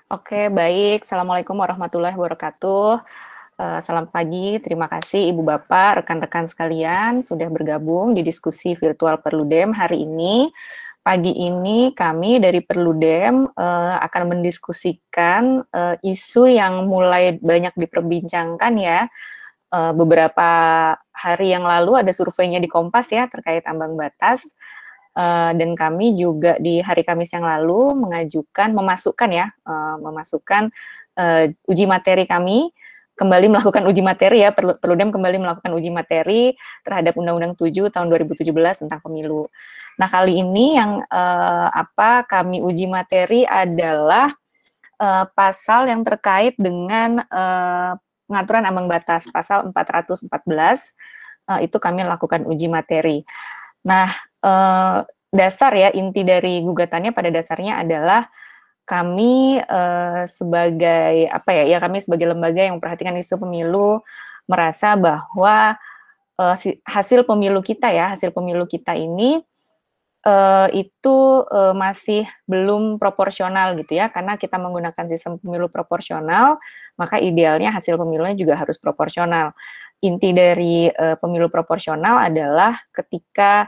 Oke, baik. Assalamualaikum warahmatullahi wabarakatuh. Selamat pagi, terima kasih Ibu Bapak, rekan-rekan sekalian sudah bergabung di diskusi virtual Perludem hari ini. Pagi ini kami dari Perludem akan mendiskusikan isu yang mulai banyak diperbincangkan ya. Beberapa hari yang lalu ada surveinya di Kompas ya terkait ambang batas. Dan kami juga di hari Kamis yang lalu memasukkan uji materi kami, kembali melakukan uji materi ya, Perludem kembali melakukan uji materi terhadap Undang-Undang 7 tahun 2017 tentang pemilu. Nah, kali ini yang kami uji materi adalah pasal yang terkait dengan pengaturan ambang batas, pasal 414, itu kami lakukan uji materi. Nah, dasar ya, inti dari gugatannya pada dasarnya adalah kami sebagai kami sebagai lembaga yang memperhatikan isu pemilu merasa bahwa hasil pemilu kita ini masih belum proporsional gitu ya, karena kita menggunakan sistem pemilu proporsional, maka idealnya hasil pemilunya juga harus proporsional. Inti dari pemilu proporsional adalah ketika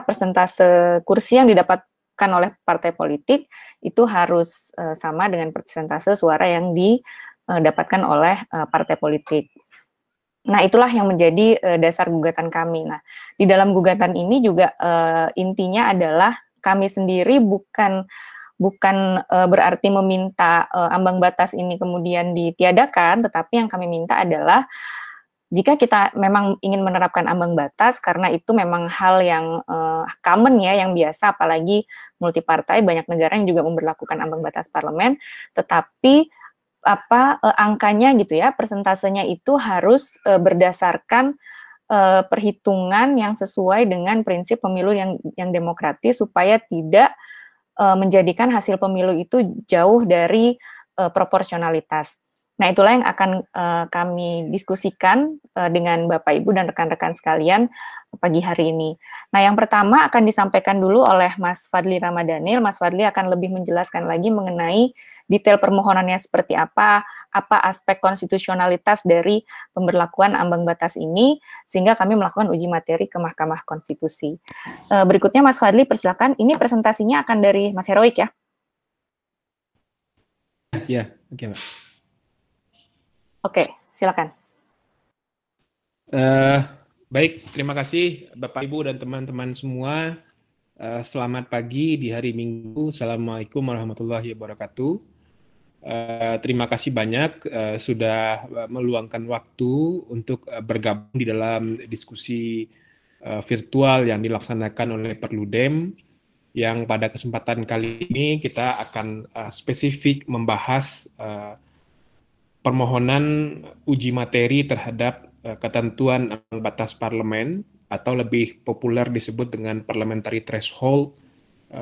persentase kursi yang didapatkan oleh partai politik itu harus sama dengan persentase suara yang didapatkan oleh partai politik. Nah, itulah yang menjadi dasar gugatan kami. Nah, di dalam gugatan ini juga intinya adalah kami sendiri bukan berarti meminta ambang batas ini kemudian ditiadakan, tetapi yang kami minta adalah jika kita memang ingin menerapkan ambang batas, karena itu memang hal yang common ya, yang biasa, apalagi multipartai, banyak negara yang juga memberlakukan ambang batas parlemen, tetapi angkanya gitu ya, persentasenya itu harus berdasarkan perhitungan yang sesuai dengan prinsip pemilu yang demokratis supaya tidak menjadikan hasil pemilu itu jauh dari proporsionalitas. Nah, itulah yang akan kami diskusikan dengan Bapak Ibu dan rekan-rekan sekalian pagi hari ini. Nah, yang pertama akan disampaikan dulu oleh Mas Fadli Ramadhanil. Mas Fadli akan lebih menjelaskan lagi mengenai detail permohonannya seperti apa aspek konstitusionalitas dari pemberlakuan ambang batas ini, sehingga kami melakukan uji materi ke Mahkamah Konstitusi. Berikutnya Mas Fadli, persilakan. Ini presentasinya akan dari Mas Heroik ya? Ya, oke Mbak. Oke, silakan. Baik, terima kasih Bapak Ibu dan teman-teman semua. Selamat pagi di hari Minggu. Assalamualaikum warahmatullahi wabarakatuh. Terima kasih banyak sudah meluangkan waktu untuk bergabung di dalam diskusi virtual yang dilaksanakan oleh Perludem, yang pada kesempatan kali ini kita akan spesifik membahas permohonan uji materi terhadap ketentuan ambang batas parlemen, atau lebih populer disebut dengan parliamentary threshold,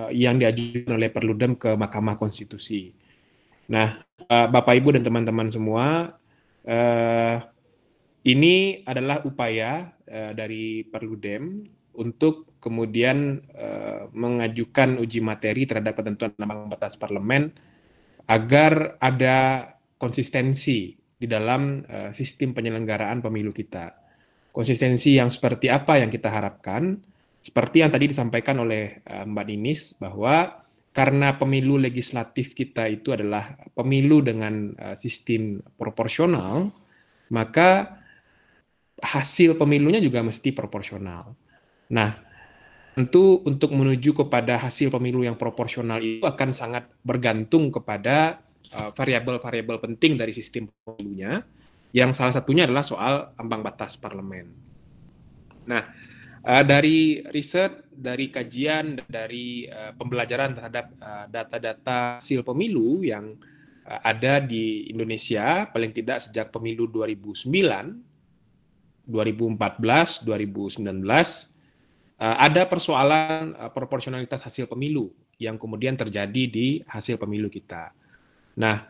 yang diajukan oleh Perludem ke Mahkamah Konstitusi. Nah, Bapak Ibu dan teman-teman semua, ini adalah upaya dari Perludem untuk kemudian mengajukan uji materi terhadap ketentuan ambang batas parlemen agar ada konsistensi di dalam sistem penyelenggaraan pemilu kita. Konsistensi yang seperti apa yang kita harapkan? Seperti yang tadi disampaikan oleh Mbak Ninis, bahwa karena pemilu legislatif kita itu adalah pemilu dengan sistem proporsional, maka hasil pemilunya juga mesti proporsional. Nah, tentu untuk menuju kepada hasil pemilu yang proporsional itu akan sangat bergantung kepada variabel-variabel penting dari sistem pemilunya, yang salah satunya adalah soal ambang batas parlemen. Nah, dari riset, dari kajian, dari pembelajaran terhadap data-data hasil pemilu yang ada di Indonesia, paling tidak sejak pemilu 2009, 2014, 2019, ada persoalan proporsionalitas hasil pemilu yang kemudian terjadi di hasil pemilu kita. Nah,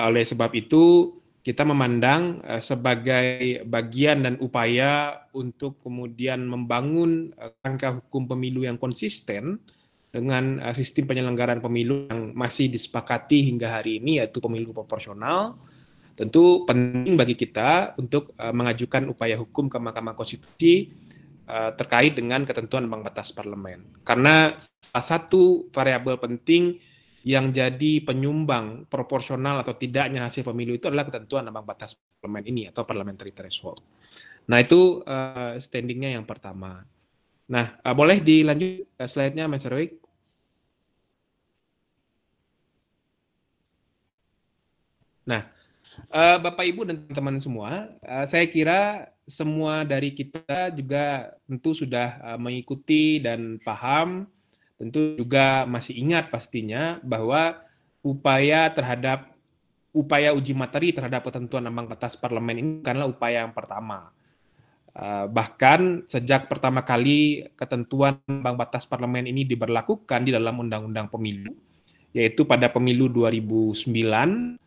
oleh sebab itu kita memandang sebagai bagian dan upaya untuk kemudian membangun kerangka hukum pemilu yang konsisten dengan sistem penyelenggaraan pemilu yang masih disepakati hingga hari ini, yaitu pemilu proporsional, tentu penting bagi kita untuk mengajukan upaya hukum ke Mahkamah Konstitusi terkait dengan ketentuan ambang batas parlemen. Karena salah satu variabel penting yang jadi penyumbang proporsional atau tidaknya hasil pemilu itu adalah ketentuan ambang batas parlemen ini atau parliamentary threshold. Nah, itu standingnya yang pertama. Nah, boleh dilanjut slide-nya, Mas Heroik? Nah, Bapak Ibu dan teman-teman semua, saya kira semua dari kita juga tentu sudah mengikuti dan paham, tentu juga masih ingat pastinya bahwa upaya uji materi terhadap ketentuan ambang batas parlemen ini bukanlah upaya yang pertama. Bahkan sejak pertama kali ketentuan ambang batas parlemen ini diberlakukan di dalam Undang-Undang Pemilu, yaitu pada pemilu 2009,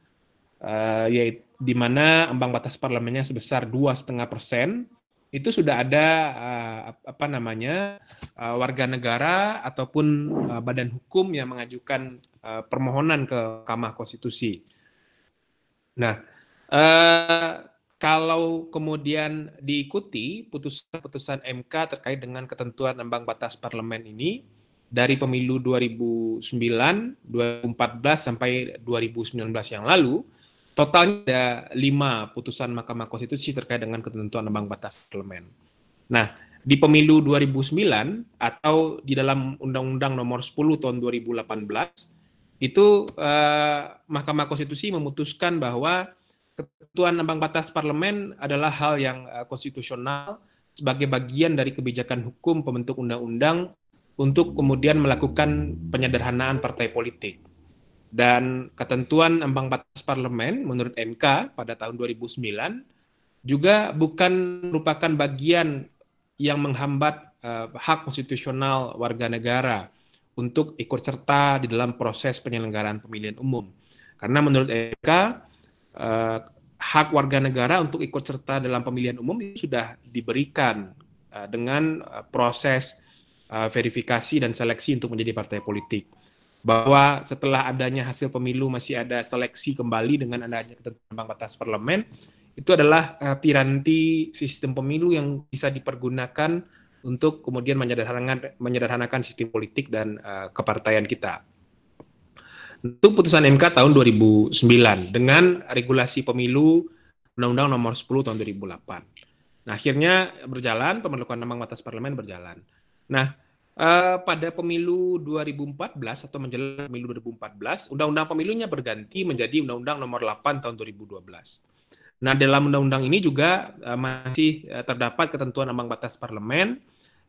yaitu di mana ambang batas parlemennya sebesar 2,5%, itu sudah ada warga negara ataupun badan hukum yang mengajukan permohonan ke Mahkamah Konstitusi. Nah, kalau kemudian diikuti putusan MK terkait dengan ketentuan ambang batas parlemen ini dari pemilu 2009, 2014 sampai 2019 yang lalu, totalnya ada 5 putusan Mahkamah Konstitusi terkait dengan ketentuan ambang batas parlemen. Nah, di pemilu 2009 atau di dalam Undang-Undang Nomor 10 Tahun 2018 itu Mahkamah Konstitusi memutuskan bahwa ketentuan ambang batas parlemen adalah hal yang konstitusional sebagai bagian dari kebijakan hukum pembentuk undang-undang untuk kemudian melakukan penyederhanaan partai politik. Dan ketentuan ambang batas parlemen menurut MK pada tahun 2009 juga bukan merupakan bagian yang menghambat hak konstitusional warga negara untuk ikut serta di dalam proses penyelenggaraan pemilihan umum. Karena menurut MK, hak warga negara untuk ikut serta dalam pemilihan umum itu sudah diberikan dengan proses verifikasi dan seleksi untuk menjadi partai politik. Bahwa setelah adanya hasil pemilu masih ada seleksi kembali dengan adanya ketentuan ambang batas parlemen, itu adalah piranti sistem pemilu yang bisa dipergunakan untuk kemudian menyederhanakan sistem politik dan kepartaian kita. Itu putusan MK tahun 2009 dengan regulasi pemilu Undang-Undang Nomor 10 tahun 2008. Nah, akhirnya berjalan, pembentukan ambang batas parlemen berjalan. Nah, pada pemilu 2014 atau menjelang pemilu 2014, Undang-Undang Pemilunya berganti menjadi Undang-Undang Nomor 8 tahun 2012. Nah, dalam undang-undang ini juga masih terdapat ketentuan ambang batas parlemen,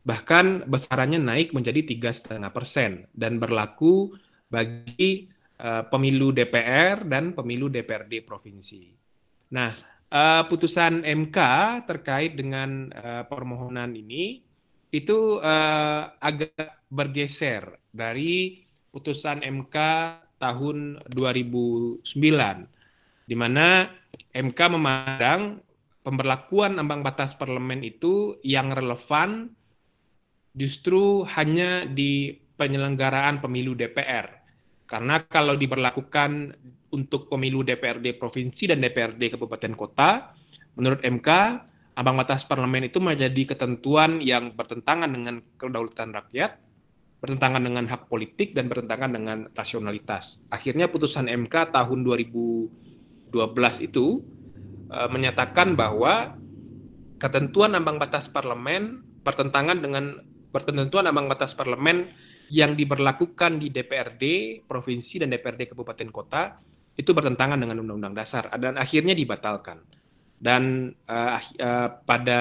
bahkan besarannya naik menjadi 3,5% dan berlaku bagi pemilu DPR dan pemilu DPRD provinsi. Nah, putusan MK terkait dengan permohonan ini itu agak bergeser dari putusan MK tahun 2009, di mana MK memandang pemberlakuan ambang batas parlemen itu yang relevan justru hanya di penyelenggaraan pemilu DPR. Karena kalau diberlakukan untuk pemilu DPRD provinsi dan DPRD kabupaten kota, menurut MK, ambang batas parlemen itu menjadi ketentuan yang bertentangan dengan kedaulatan rakyat, bertentangan dengan hak politik, dan bertentangan dengan rasionalitas. Akhirnya putusan MK tahun 2012 itu menyatakan bahwa ketentuan ambang batas parlemen bertentangan dengan pertentuan ambang batas parlemen yang diberlakukan di DPRD provinsi dan DPRD kabupaten kota itu bertentangan dengan Undang-Undang Dasar dan akhirnya dibatalkan. Dan pada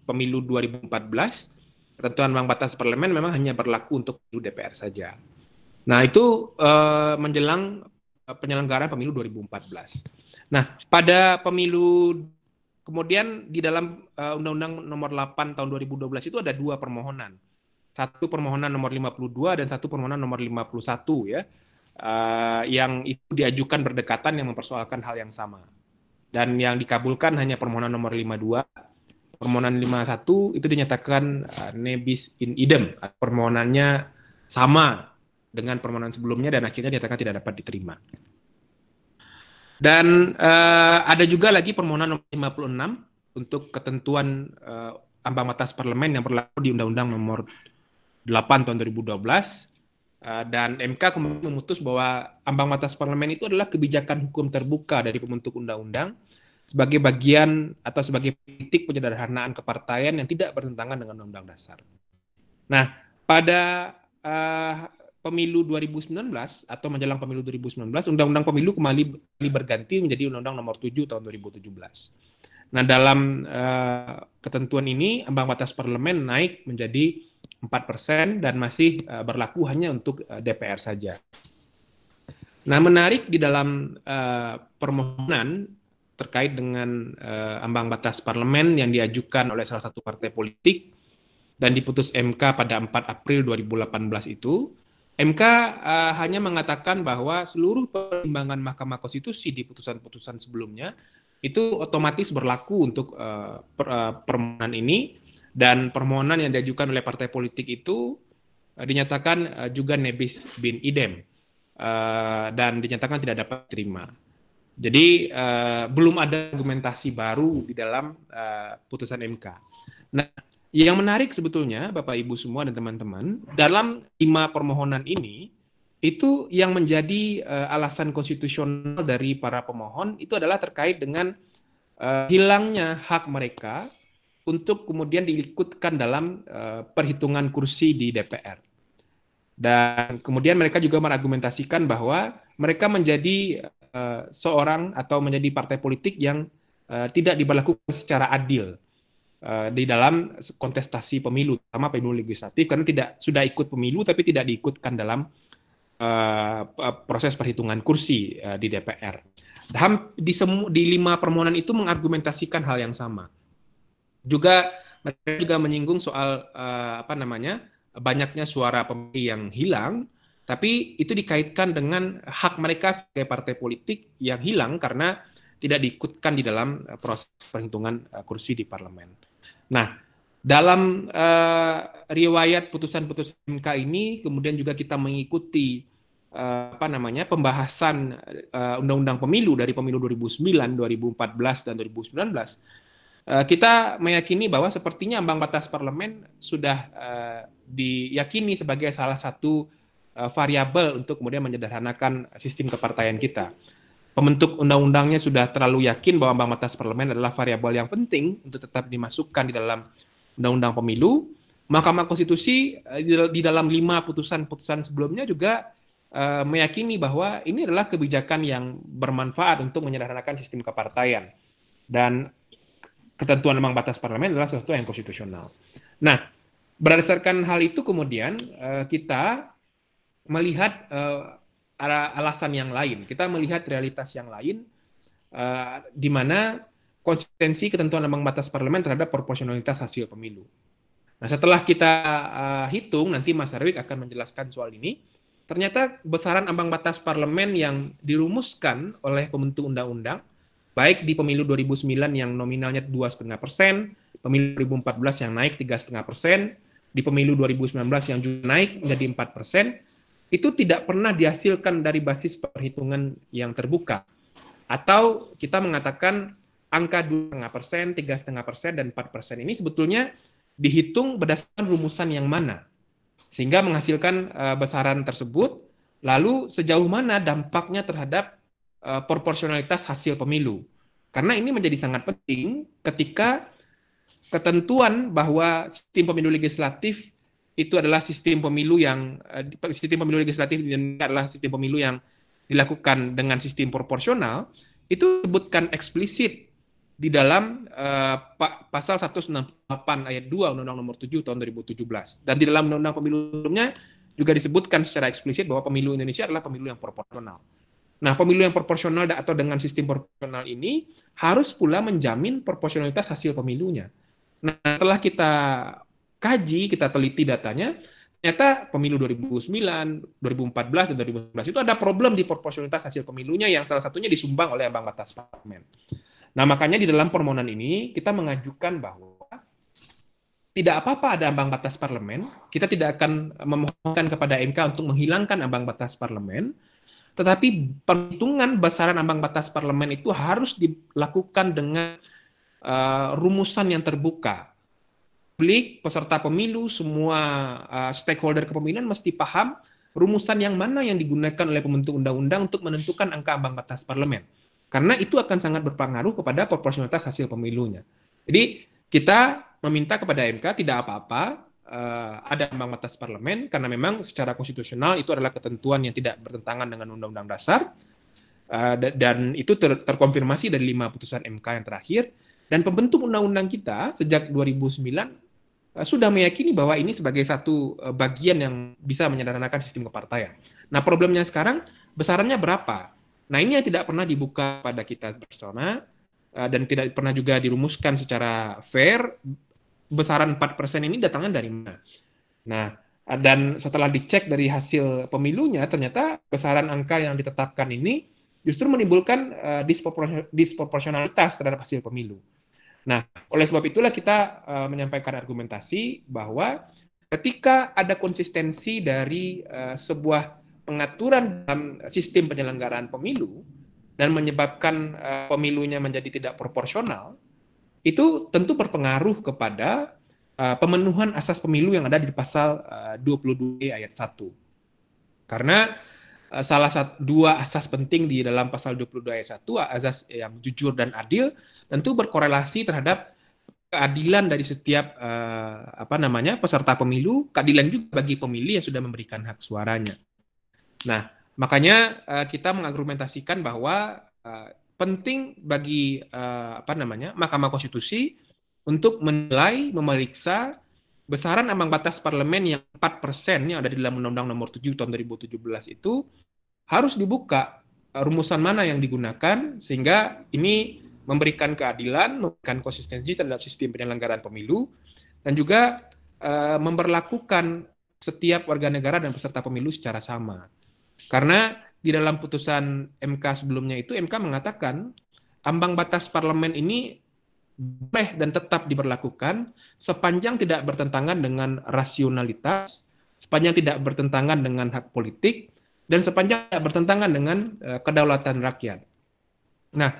pemilu 2014 ketentuan ambang batas parlemen memang hanya berlaku untuk pemilu DPR saja. Nah, itu menjelang penyelenggaraan pemilu 2014. Nah, pada pemilu kemudian di dalam Undang-Undang Nomor 8 tahun 2012 itu ada 2 permohonan. Satu permohonan nomor 52 dan satu permohonan nomor 51 ya. Yang itu diajukan berdekatan yang mempersoalkan hal yang sama. Dan yang dikabulkan hanya permohonan nomor 52. Permohonan 51 itu dinyatakan nebis in idem. Permohonannya sama dengan permohonan sebelumnya dan akhirnya dinyatakan tidak dapat diterima. Dan ada juga lagi permohonan nomor 56 untuk ketentuan ambang batas parlemen yang berlaku di Undang-Undang nomor 8 tahun 2012, dan MK kemudian memutus bahwa ambang batas parlemen itu adalah kebijakan hukum terbuka dari pembentuk undang-undang sebagai bagian atau sebagai titik penyederhanaan kepartaian yang tidak bertentangan dengan Undang-Undang Dasar. Nah, pada pemilu 2019 atau menjelang pemilu 2019, Undang-Undang Pemilu kembali berganti menjadi Undang-Undang nomor 7 tahun 2017. Nah, dalam ketentuan ini, ambang batas parlemen naik menjadi 4% dan masih berlaku hanya untuk DPR saja. Nah, menarik di dalam permohonan terkait dengan ambang batas parlemen yang diajukan oleh salah satu partai politik dan diputus MK pada 4 April 2018 itu, MK hanya mengatakan bahwa seluruh pertimbangan Mahkamah Konstitusi di putusan-putusan sebelumnya itu otomatis berlaku untuk permohonan ini, dan permohonan yang diajukan oleh partai politik itu dinyatakan juga nebis bin idem dan dinyatakan tidak dapat diterima. Jadi belum ada argumentasi baru di dalam putusan MK. Nah, yang menarik sebetulnya Bapak Ibu semua dan teman-teman, dalam 5 permohonan ini, itu yang menjadi alasan konstitusional dari para pemohon itu adalah terkait dengan hilangnya hak mereka untuk kemudian diikutkan dalam perhitungan kursi di DPR. Dan kemudian mereka juga menargumentasikan bahwa mereka menjadi seorang atau menjadi partai politik yang tidak diberlakukan secara adil di dalam kontestasi pemilu, terutama pemilu legislatif, karena sudah ikut pemilu tapi tidak diikutkan dalam proses perhitungan kursi di DPR. Di 5 permohonan itu mengargumentasikan hal yang sama. Juga mereka juga menyinggung soal banyaknya suara pemilih yang hilang, tapi itu dikaitkan dengan hak mereka sebagai partai politik yang hilang karena tidak diikutkan di dalam proses perhitungan kursi di parlemen. Nah, dalam riwayat putusan-putusan MK ini kemudian juga kita mengikuti pembahasan Undang-Undang Pemilu dari pemilu 2009, 2014 dan 2019. Kita meyakini bahwa sepertinya ambang batas parlemen sudah diyakini sebagai salah satu variabel untuk kemudian menyederhanakan sistem kepartaian kita. Pembentuk undang-undangnya sudah terlalu yakin bahwa ambang batas parlemen adalah variabel yang penting untuk tetap dimasukkan di dalam undang-undang pemilu. Mahkamah Konstitusi di dalam 5 putusan-putusan sebelumnya juga meyakini bahwa ini adalah kebijakan yang bermanfaat untuk menyederhanakan sistem kepartaian. Dan ketentuan ambang batas parlemen adalah sesuatu yang konstitusional. Nah, berdasarkan hal itu kemudian kita melihat alasan yang lain. Kita melihat realitas yang lain di mana konsistensi ketentuan ambang batas parlemen terhadap proporsionalitas hasil pemilu. Nah, setelah kita hitung, nanti Mas Harwik akan menjelaskan soal ini. Ternyata besaran ambang batas parlemen yang dirumuskan oleh pembentuk undang-undang, baik di pemilu 2009 yang nominalnya 2,5%, pemilu 2014 yang naik 3,5%, di pemilu 2019 yang juga naik menjadi 4%, itu tidak pernah dihasilkan dari basis perhitungan yang terbuka. Atau kita mengatakan angka 2,5%, 3,5%, dan 4% ini sebetulnya dihitung berdasarkan rumusan yang mana, sehingga menghasilkan besaran tersebut. Lalu sejauh mana dampaknya terhadap proporsionalitas hasil pemilu. Karena ini menjadi sangat penting ketika ketentuan bahwa sistem pemilu legislatif itu adalah sistem pemilu legislatif adalah sistem pemilu yang dilakukan dengan sistem proporsional, itu disebutkan eksplisit di dalam pasal 168 ayat 2 Undang-Undang nomor 7 tahun 2017. Dan di dalam Undang-Undang Pemilu sebelumnya juga disebutkan secara eksplisit bahwa pemilu Indonesia adalah pemilu yang proporsional. Nah, pemilu yang proporsional atau dengan sistem proporsional ini harus pula menjamin proporsionalitas hasil pemilunya. Nah, setelah kita kaji, kita teliti datanya, ternyata pemilu 2009, 2014, dan 2019 itu ada problem di proporsionalitas hasil pemilunya yang salah satunya disumbang oleh ambang batas parlemen. Nah, makanya di dalam permohonan ini kita mengajukan bahwa tidak apa-apa ada ambang batas parlemen, kita tidak akan memohonkan kepada MK untuk menghilangkan ambang batas parlemen, tetapi perhitungan besaran ambang batas parlemen itu harus dilakukan dengan rumusan yang terbuka. Publik, peserta pemilu, semua stakeholder kepemilian mesti paham rumusan yang mana yang digunakan oleh pembentuk undang-undang untuk menentukan angka ambang batas parlemen. Karena itu akan sangat berpengaruh kepada proporsionalitas hasil pemilunya. Jadi kita meminta kepada MK tidak apa-apa ada ambang batas parlemen karena memang secara konstitusional itu adalah ketentuan yang tidak bertentangan dengan Undang-Undang Dasar dan itu terkonfirmasi dari 5 putusan MK yang terakhir dan pembentuk undang-undang kita sejak 2009 sudah meyakini bahwa ini sebagai satu bagian yang bisa menyederhanakan sistem kepartaian. Nah, problemnya sekarang besarannya berapa? Nah, ini yang tidak pernah dibuka pada kita bersama dan tidak pernah juga dirumuskan secara fair. Besaran 4% ini datangnya dari mana? Nah, dan setelah dicek dari hasil pemilunya, ternyata besaran angka yang ditetapkan ini justru menimbulkan disproporsionalitas terhadap hasil pemilu. Nah, oleh sebab itulah kita menyampaikan argumentasi bahwa ketika ada konsistensi dari sebuah pengaturan dalam sistem penyelenggaraan pemilu dan menyebabkan pemilunya menjadi tidak proporsional, itu tentu berpengaruh kepada pemenuhan asas pemilu yang ada di pasal 22 ayat 1. Karena salah satu dua asas penting di dalam pasal 22 ayat 1, asas yang jujur dan adil, tentu berkorelasi terhadap keadilan dari setiap peserta pemilu, keadilan juga bagi pemilih yang sudah memberikan hak suaranya. Nah, makanya kita mengargumentasikan bahwa penting bagi Mahkamah Konstitusi untuk menilai, memeriksa besaran ambang batas parlemen yang 4% yang ada di dalam Undang-Undang Nomor 7 tahun 2017 itu harus dibuka rumusan mana yang digunakan sehingga ini memberikan keadilan, memberikan konsistensi terhadap sistem penyelenggaraan pemilu dan juga memberlakukan setiap warga negara dan peserta pemilu secara sama. Karena di dalam putusan MK sebelumnya itu MK mengatakan ambang batas parlemen ini boleh dan tetap diberlakukan sepanjang tidak bertentangan dengan rasionalitas, sepanjang tidak bertentangan dengan hak politik, dan sepanjang tidak bertentangan dengan kedaulatan rakyat. Nah,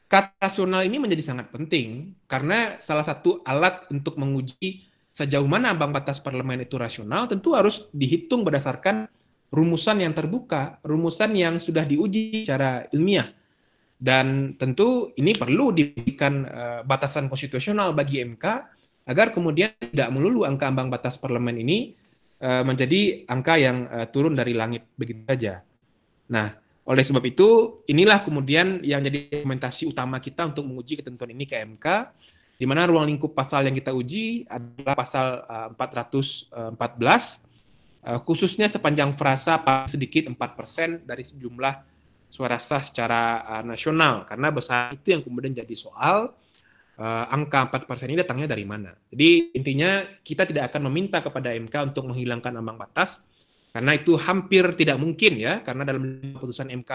kata rasional ini menjadi sangat penting karena salah satu alat untuk menguji sejauh mana ambang batas parlemen itu rasional tentu harus dihitung berdasarkan rumusan yang terbuka, rumusan yang sudah diuji secara ilmiah. Dan tentu ini perlu diberikan batasan konstitusional bagi MK agar kemudian tidak melulu angka ambang batas parlemen ini menjadi angka yang turun dari langit begitu saja. Nah, oleh sebab itu inilah kemudian yang jadi argumentasi utama kita untuk menguji ketentuan ini ke MK, di mana ruang lingkup pasal yang kita uji adalah pasal 414, khususnya sepanjang frasa paling sedikit 4% dari sejumlah suara sah secara nasional, karena besar itu yang kemudian jadi soal angka 4% ini datangnya dari mana. Jadi intinya kita tidak akan meminta kepada MK untuk menghilangkan ambang batas, karena itu hampir tidak mungkin ya, karena dalam putusan MK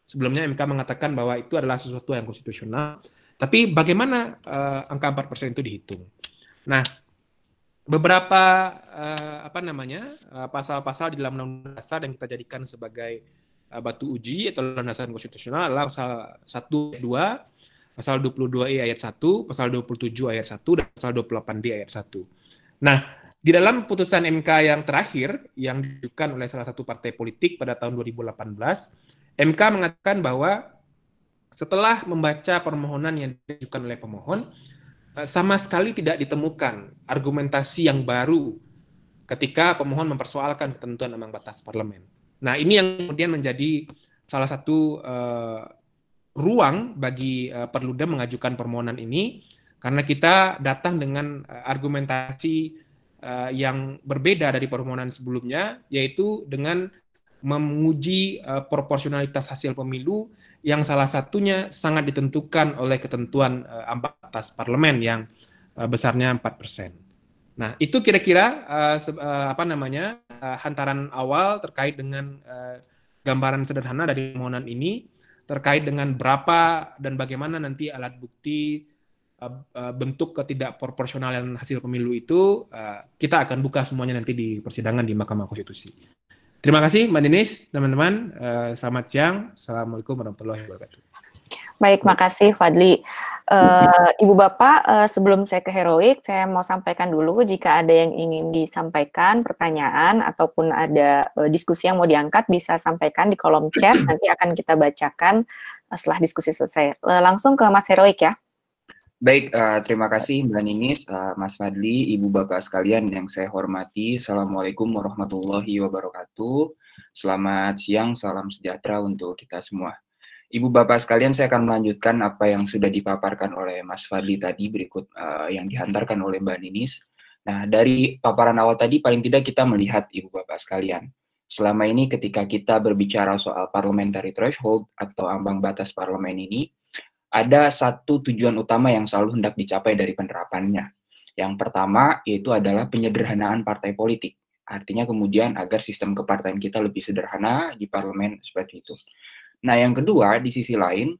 sebelumnya MK mengatakan bahwa itu adalah sesuatu yang konstitusional, tapi bagaimana angka 4% itu dihitung. Nah, beberapa pasal-pasal di dalam Undang-Undang Dasar yang kita jadikan sebagai batu uji atau landasan konstitusional adalah pasal 1 2, pasal 22E ayat 1, pasal 27 ayat 1 dan pasal 28D ayat 1. Nah, di dalam putusan MK yang terakhir yang diajukan oleh salah satu partai politik pada tahun 2018, MK mengatakan bahwa setelah membaca permohonan yang diajukan oleh pemohon, sama sekali tidak ditemukan argumentasi yang baru ketika pemohon mempersoalkan ketentuan ambang batas parlemen. Nah, ini yang kemudian menjadi salah satu ruang bagi Perludem mengajukan permohonan ini, karena kita datang dengan argumentasi yang berbeda dari permohonan sebelumnya, yaitu dengan menguji proporsionalitas hasil pemilu yang salah satunya sangat ditentukan oleh ketentuan ambang batas parlemen yang besarnya 4%. Nah, itu kira-kira hantaran awal terkait dengan gambaran sederhana dari permohonan ini, terkait dengan berapa dan bagaimana nanti alat bukti bentuk ketidakproporsionalan hasil pemilu itu kita akan buka semuanya nanti di persidangan di Mahkamah Konstitusi. Terima kasih Mbak Ninis, teman-teman. Selamat siang. Assalamualaikum warahmatullahi wabarakatuh. Baik, makasih Fadli. Ibu Bapak, sebelum saya ke Heroik, saya mau sampaikan dulu jika ada yang ingin disampaikan, pertanyaan, ataupun ada diskusi yang mau diangkat, bisa sampaikan di kolom chat, nanti akan kita bacakan setelah diskusi selesai. Langsung ke Mas Heroik ya. Baik, terima kasih Mbak Ninis, Mas Fadli, Ibu Bapak sekalian yang saya hormati. Assalamualaikum warahmatullahi wabarakatuh. Selamat siang, salam sejahtera untuk kita semua. Ibu Bapak sekalian, saya akan melanjutkan apa yang sudah dipaparkan oleh Mas Fadli tadi berikut yang dihantarkan oleh Mbak Ninis. Nah, dari paparan awal tadi paling tidak kita melihat Ibu Bapak sekalian. Selama ini ketika kita berbicara soal parliamentary threshold atau ambang batas parlemen ini, ada satu tujuan utama yang selalu hendak dicapai dari penerapannya. Yang pertama yaitu adalah penyederhanaan partai politik. Artinya kemudian agar sistem kepartaian kita lebih sederhana di parlemen seperti itu. Nah, yang kedua, di sisi lain,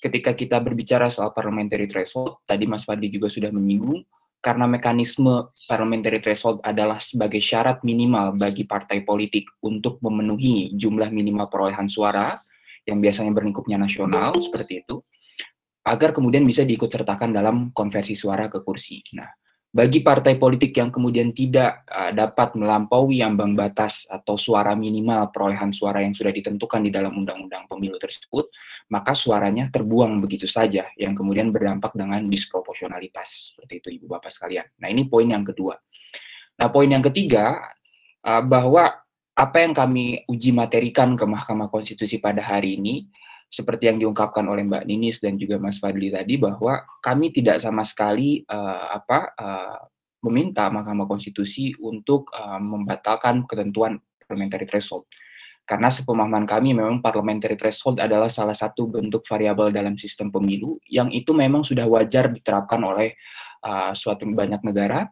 ketika kita berbicara soal parliamentary threshold, tadi Mas Fadli juga sudah menyinggung, karena mekanisme parliamentary threshold adalah sebagai syarat minimal bagi partai politik untuk memenuhi jumlah minimal perolehan suara, yang biasanya berlingkupnya nasional, seperti itu, agar kemudian bisa diikutsertakan dalam konversi suara ke kursi. Nah, bagi partai politik yang kemudian tidak dapat melampaui ambang batas atau suara minimal perolehan suara yang sudah ditentukan di dalam undang-undang pemilu tersebut, maka suaranya terbuang begitu saja, yang kemudian berdampak dengan disproporsionalitas. Seperti itu, Ibu Bapak sekalian. Nah, ini poin yang kedua. Nah, poin yang ketiga, bahwa apa yang kami uji materikan ke Mahkamah Konstitusi pada hari ini, seperti yang diungkapkan oleh Mbak Ninis dan juga Mas Fadli tadi, bahwa kami tidak sama sekali meminta Mahkamah Konstitusi untuk membatalkan ketentuan parliamentary threshold. Karena sepemahaman kami memang parliamentary threshold adalah salah satu bentuk variabel dalam sistem pemilu yang itu memang sudah wajar diterapkan oleh suatu banyak negara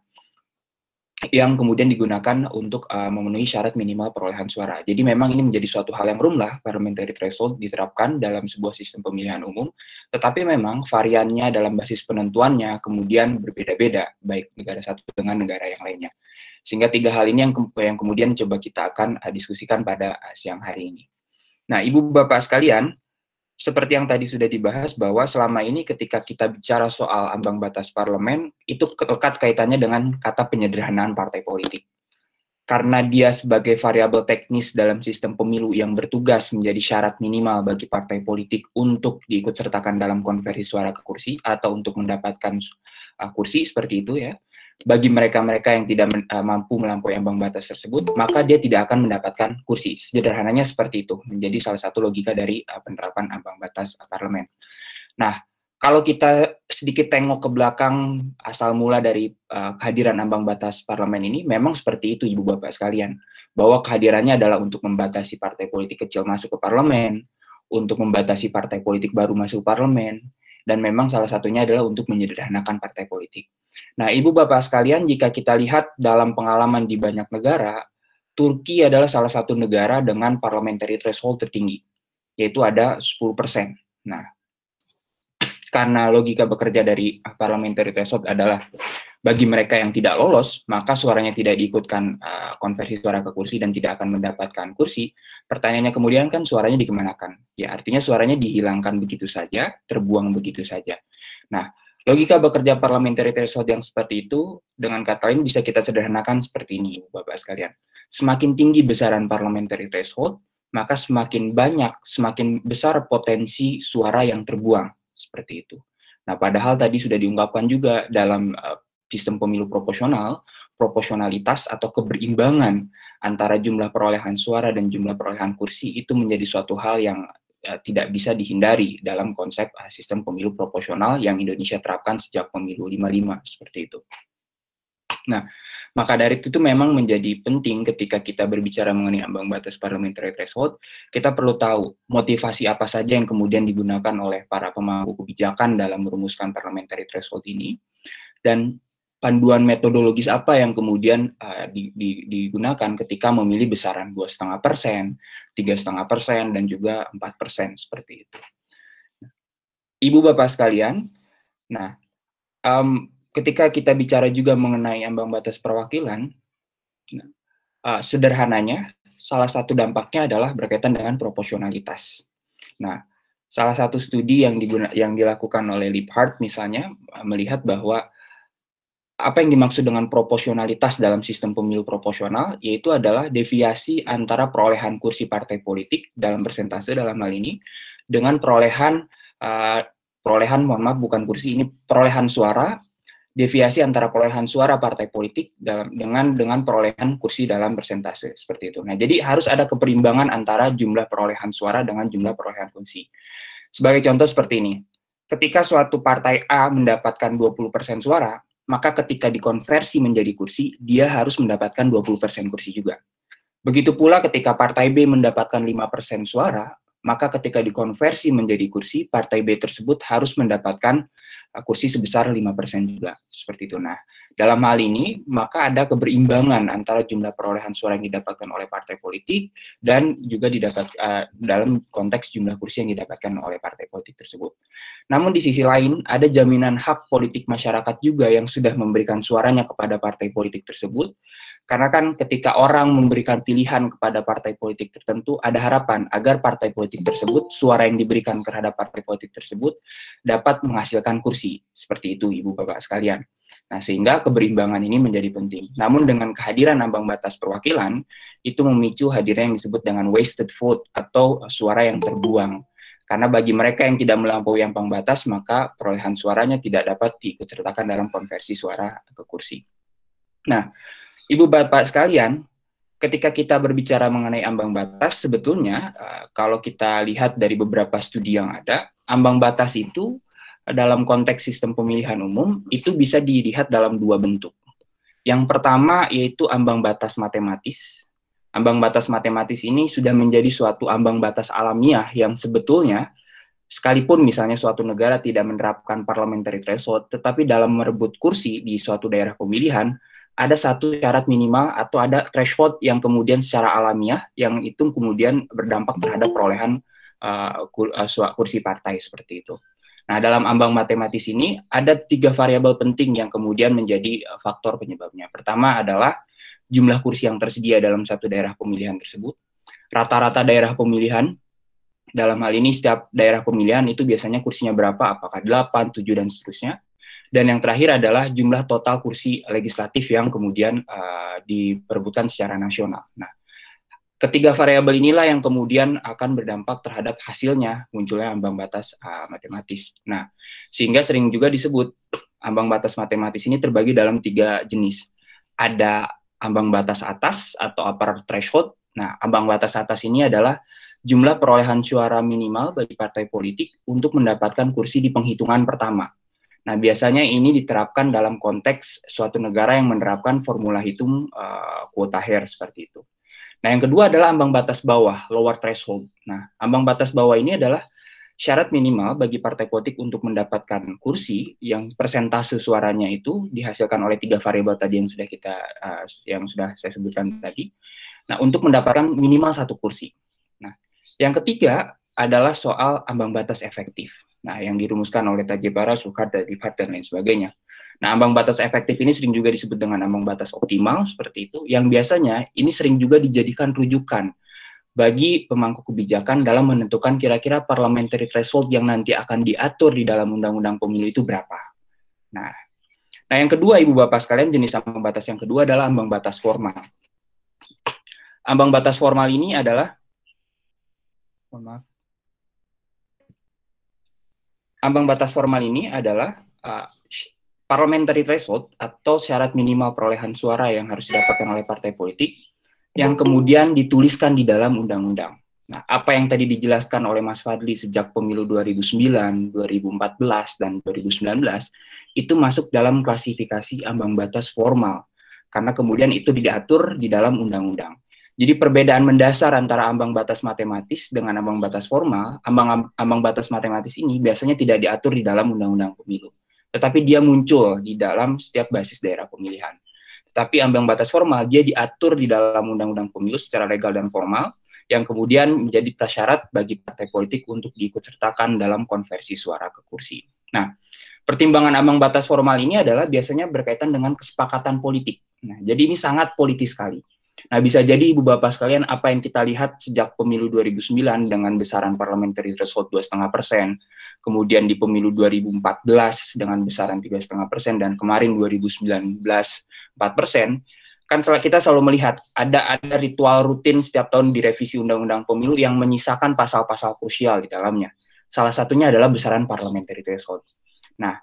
yang kemudian digunakan untuk memenuhi syarat minimal perolehan suara. Jadi memang ini menjadi suatu hal yang lumrah, parliamentary threshold diterapkan dalam sebuah sistem pemilihan umum, tetapi memang variannya dalam basis penentuannya kemudian berbeda-beda, baik negara satu dengan negara yang lainnya. Sehingga tiga hal ini yang kemudian coba kita akan diskusikan pada siang hari ini. Nah, Ibu Bapak sekalian, seperti yang tadi sudah dibahas bahwa selama ini ketika kita bicara soal ambang batas parlemen, itu lekat kaitannya dengan kata penyederhanaan partai politik. Karena dia sebagai variabel teknis dalam sistem pemilu yang bertugas menjadi syarat minimal bagi partai politik untuk diikutsertakan dalam konversi suara ke kursi atau untuk mendapatkan kursi seperti itu ya. Bagi mereka-mereka yang tidak mampu melampaui ambang batas tersebut, maka dia tidak akan mendapatkan kursi. Sederhananya seperti itu, menjadi salah satu logika dari penerapan ambang batas parlemen. Nah, kalau kita sedikit tengok ke belakang asal mula dari kehadiran ambang batas parlemen ini, memang seperti itu Ibu Bapak sekalian, bahwa kehadirannya adalah untuk membatasi partai politik kecil masuk ke parlemen, untuk membatasi partai politik baru masuk ke parlemen, dan memang salah satunya adalah untuk menyederhanakan partai politik. Nah, Ibu Bapak sekalian, jika kita lihat dalam pengalaman di banyak negara, Turki adalah salah satu negara dengan parliamentary threshold tertinggi, yaitu ada 10%. Nah, karena logika bekerja dari parliamentary threshold adalah bagi mereka yang tidak lolos, maka suaranya tidak diikutkan konversi suara ke kursi dan tidak akan mendapatkan kursi. Pertanyaannya kemudian kan suaranya dikemanakan? Ya, artinya suaranya dihilangkan begitu saja, terbuang begitu saja. Nah, logika bekerja parliamentary threshold yang seperti itu, dengan kata lain bisa kita sederhanakan seperti ini, Bapak sekalian. Semakin tinggi besaran parliamentary threshold, maka semakin banyak, semakin besar potensi suara yang terbuang. Seperti itu. Nah, padahal tadi sudah diungkapkan juga dalam sistem pemilu proporsional, proporsionalitas atau keberimbangan antara jumlah perolehan suara dan jumlah perolehan kursi itu menjadi suatu hal yang tidak bisa dihindari dalam konsep sistem pemilu proporsional yang Indonesia terapkan sejak pemilu 55 seperti itu. Nah, maka dari itu memang menjadi penting ketika kita berbicara mengenai ambang batas parliamentary threshold, kita perlu tahu motivasi apa saja yang kemudian digunakan oleh para pemangku kebijakan dalam merumuskan parliamentary threshold ini, dan panduan metodologis apa yang kemudian digunakan ketika memilih besaran 2,5%, 3,5%, dan juga 4% seperti itu. Ibu Bapak sekalian, nah, ketika kita bicara juga mengenai ambang batas perwakilan, sederhananya salah satu dampaknya adalah berkaitan dengan proporsionalitas. Nah, salah satu studi yang dilakukan oleh Liphart misalnya melihat bahwa apa yang dimaksud dengan proporsionalitas dalam sistem pemilu proporsional yaitu adalah deviasi antara perolehan kursi partai politik dalam persentase dalam hal ini dengan perolehan perolehan suara, deviasi antara perolehan suara partai politik dengan perolehan kursi dalam persentase seperti itu. Nah, jadi harus ada keberimbangan antara jumlah perolehan suara dengan jumlah perolehan kursi. Sebagai contoh seperti ini. Ketika suatu partai A mendapatkan 20% suara, maka ketika dikonversi menjadi kursi, dia harus mendapatkan 20% kursi juga. Begitu pula ketika partai B mendapatkan 5% suara, maka ketika dikonversi menjadi kursi, partai B tersebut harus mendapatkan kursi sebesar 5% juga. Seperti itu. Nah, dalam hal ini, maka ada keberimbangan antara jumlah perolehan suara yang didapatkan oleh partai politik dan juga dalam konteks jumlah kursi yang didapatkan oleh partai politik tersebut. Namun di sisi lain, ada jaminan hak politik masyarakat juga yang sudah memberikan suaranya kepada partai politik tersebut, karena kan ketika orang memberikan pilihan kepada partai politik tertentu, ada harapan agar partai politik tersebut, suara yang diberikan terhadap partai politik tersebut dapat menghasilkan kursi. Seperti itu, Ibu Bapak sekalian. Nah, sehingga keberimbangan ini menjadi penting. Namun dengan kehadiran ambang batas perwakilan, itu memicu hadirnya yang disebut dengan wasted vote atau suara yang terbuang. Karena bagi mereka yang tidak melampaui ambang batas, maka perolehan suaranya tidak dapat diikutsertakan dalam konversi suara ke kursi. Nah, Ibu Bapak sekalian, ketika kita berbicara mengenai ambang batas, sebetulnya kalau kita lihat dari beberapa studi yang ada, ambang batas itu dalam konteks sistem pemilihan umum itu bisa dilihat dalam dua bentuk. Yang pertama yaitu ambang batas matematis. Ambang batas matematis ini sudah menjadi suatu ambang batas alamiah yang sebetulnya sekalipun misalnya suatu negara tidak menerapkan parliamentary threshold, tetapi dalam merebut kursi di suatu daerah pemilihan, ada satu syarat minimal atau ada threshold yang kemudian secara alamiah yang itu kemudian berdampak terhadap perolehan kursi partai seperti itu. Nah, dalam ambang matematis ini ada 3 variabel penting yang kemudian menjadi faktor penyebabnya. Pertama adalah jumlah kursi yang tersedia dalam satu daerah pemilihan tersebut, rata-rata daerah pemilihan, dalam hal ini setiap daerah pemilihan itu biasanya kursinya berapa, apakah 8, 7, dan seterusnya. Dan yang terakhir adalah jumlah total kursi legislatif yang kemudian diperebutkan secara nasional. Nah, ketiga variabel inilah yang kemudian akan berdampak terhadap hasilnya munculnya ambang batas matematis. Nah, sehingga sering juga disebut ambang batas matematis ini terbagi dalam 3 jenis. Ada ambang batas atas atau upper threshold. Nah, ambang batas atas ini adalah jumlah perolehan suara minimal bagi partai politik untuk mendapatkan kursi di penghitungan pertama. Nah, biasanya ini diterapkan dalam konteks suatu negara yang menerapkan formula hitung kuota Hare seperti itu. Nah, yang kedua adalah ambang batas bawah, lower threshold. Nah, ambang batas bawah ini adalah syarat minimal bagi partai politik untuk mendapatkan kursi yang persentase suaranya itu dihasilkan oleh 3 variabel tadi yang sudah saya sebutkan tadi. Nah, untuk mendapatkan minimal 1 kursi. Nah, yang ketiga adalah soal ambang batas efektif. Nah, yang dirumuskan oleh Tajebara, Sukhard, Liphart, dan lain sebagainya. Nah, ambang batas efektif ini sering juga disebut dengan ambang batas optimal, seperti itu, yang biasanya ini sering juga dijadikan rujukan bagi pemangku kebijakan dalam menentukan kira-kira parliamentary threshold yang nanti akan diatur di dalam undang-undang pemilu itu berapa. Nah, yang kedua, Ibu Bapak sekalian, jenis ambang batas yang kedua adalah ambang batas formal. Ambang batas formal ini adalah, ambang batas formal ini adalah parliamentary threshold atau syarat minimal perolehan suara yang harus didapatkan oleh partai politik yang kemudian dituliskan di dalam undang-undang. Nah, apa yang tadi dijelaskan oleh Mas Fadli sejak pemilu 2009, 2014, dan 2019 itu masuk dalam klasifikasi ambang batas formal karena kemudian itu diatur di dalam undang-undang. Jadi perbedaan mendasar antara ambang batas matematis dengan ambang batas formal, ambang batas matematis ini biasanya tidak diatur di dalam undang-undang pemilu, tetapi dia muncul di dalam setiap basis daerah pemilihan. Tetapi ambang batas formal dia diatur di dalam undang-undang pemilu secara legal dan formal, yang kemudian menjadi prasyarat bagi partai politik untuk diikutsertakan dalam konversi suara ke kursi. Nah, Pertimbangan ambang batas formal ini adalah biasanya berkaitan dengan kesepakatan politik. Nah, jadi ini sangat politis sekali. Nah, bisa jadi Ibu Bapak sekalian, apa yang kita lihat sejak pemilu 2009 dengan besaran parliamentary threshold 2,5%, kemudian di pemilu 2014 dengan besaran 3,5%, dan kemarin 2019 4%, kan kita selalu melihat ada ritual rutin setiap tahun di revisi undang-undang pemilu yang menyisakan pasal-pasal krusial di dalamnya. Salah satunya adalah besaran parliamentary threshold. Nah,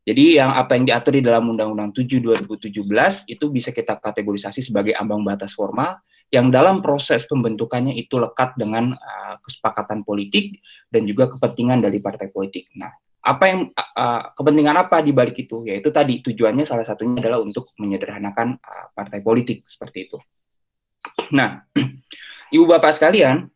jadi apa yang diatur di dalam Undang-Undang 7 2017 itu bisa kita kategorisasi sebagai ambang batas formal yang dalam proses pembentukannya itu lekat dengan kesepakatan politik dan juga kepentingan dari partai politik. Nah, kepentingan apa di balik itu? Yaitu tadi tujuannya salah satunya adalah untuk menyederhanakan partai politik seperti itu. Nah, Ibu Bapak sekalian,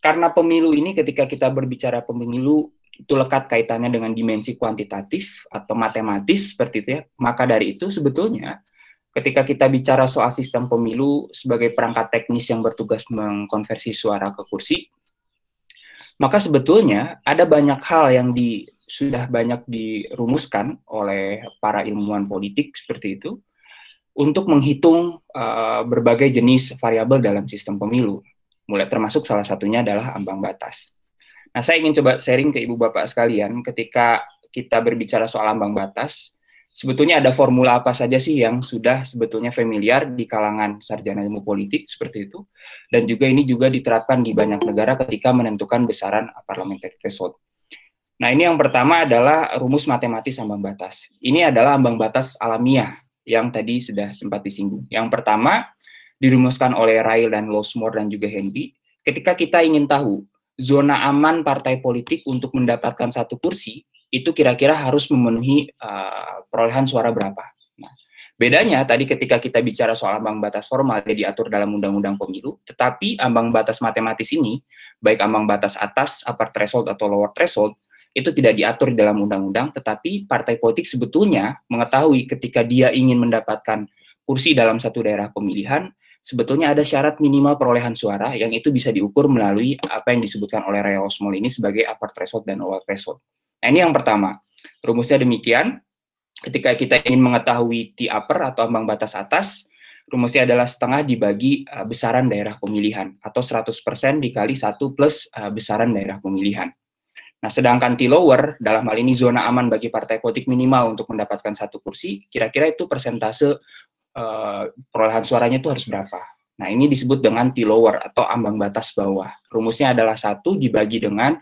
karena pemilu ini ketika kita berbicara pemilu itu lekat kaitannya dengan dimensi kuantitatif atau matematis seperti itu ya, maka dari itu sebetulnya ketika kita bicara soal sistem pemilu sebagai perangkat teknis yang bertugas mengkonversi suara ke kursi, maka sebetulnya ada banyak hal yang sudah banyak dirumuskan oleh para ilmuwan politik seperti itu untuk menghitung berbagai jenis variabel dalam sistem pemilu. Mulai termasuk salah satunya adalah ambang batas. Nah, saya ingin coba sharing ke Ibu Bapak sekalian, ketika kita berbicara soal ambang batas, sebetulnya ada formula apa saja sih yang sudah sebetulnya familiar di kalangan sarjana ilmu politik seperti itu, dan juga ini juga diterapkan di banyak negara ketika menentukan besaran parliamentary threshold. Nah, ini yang pertama adalah rumus matematis ambang batas. Ini adalah ambang batas alamiah yang tadi sudah sempat disinggung. Yang pertama dirumuskan oleh Ryle dan Losmore dan juga Henry. Ketika kita ingin tahu zona aman partai politik untuk mendapatkan satu kursi, itu kira-kira harus memenuhi perolehan suara berapa. Nah, bedanya tadi ketika kita bicara soal ambang batas formal, dia diatur dalam undang-undang pemilu, tetapi ambang batas matematis ini, baik ambang batas atas, upper threshold atau lower threshold, itu tidak diatur di dalam undang-undang, tetapi partai politik sebetulnya mengetahui ketika dia ingin mendapatkan kursi dalam satu daerah pemilihan, sebetulnya ada syarat minimal perolehan suara yang itu bisa diukur melalui apa yang disebutkan oleh Ryle Losmore ini sebagai upper threshold dan lower threshold. Nah, ini yang pertama. Rumusnya demikian. Ketika kita ingin mengetahui T upper atau ambang batas atas, rumusnya adalah setengah dibagi besaran daerah pemilihan atau 100% dikali 1 plus besaran daerah pemilihan. Nah, sedangkan T lower dalam hal ini zona aman bagi partai politik minimal untuk mendapatkan satu kursi, kira-kira itu persentase perolehan suaranya itu harus berapa. Nah, ini disebut dengan T lower atau ambang batas bawah. Rumusnya adalah 1 dibagi dengan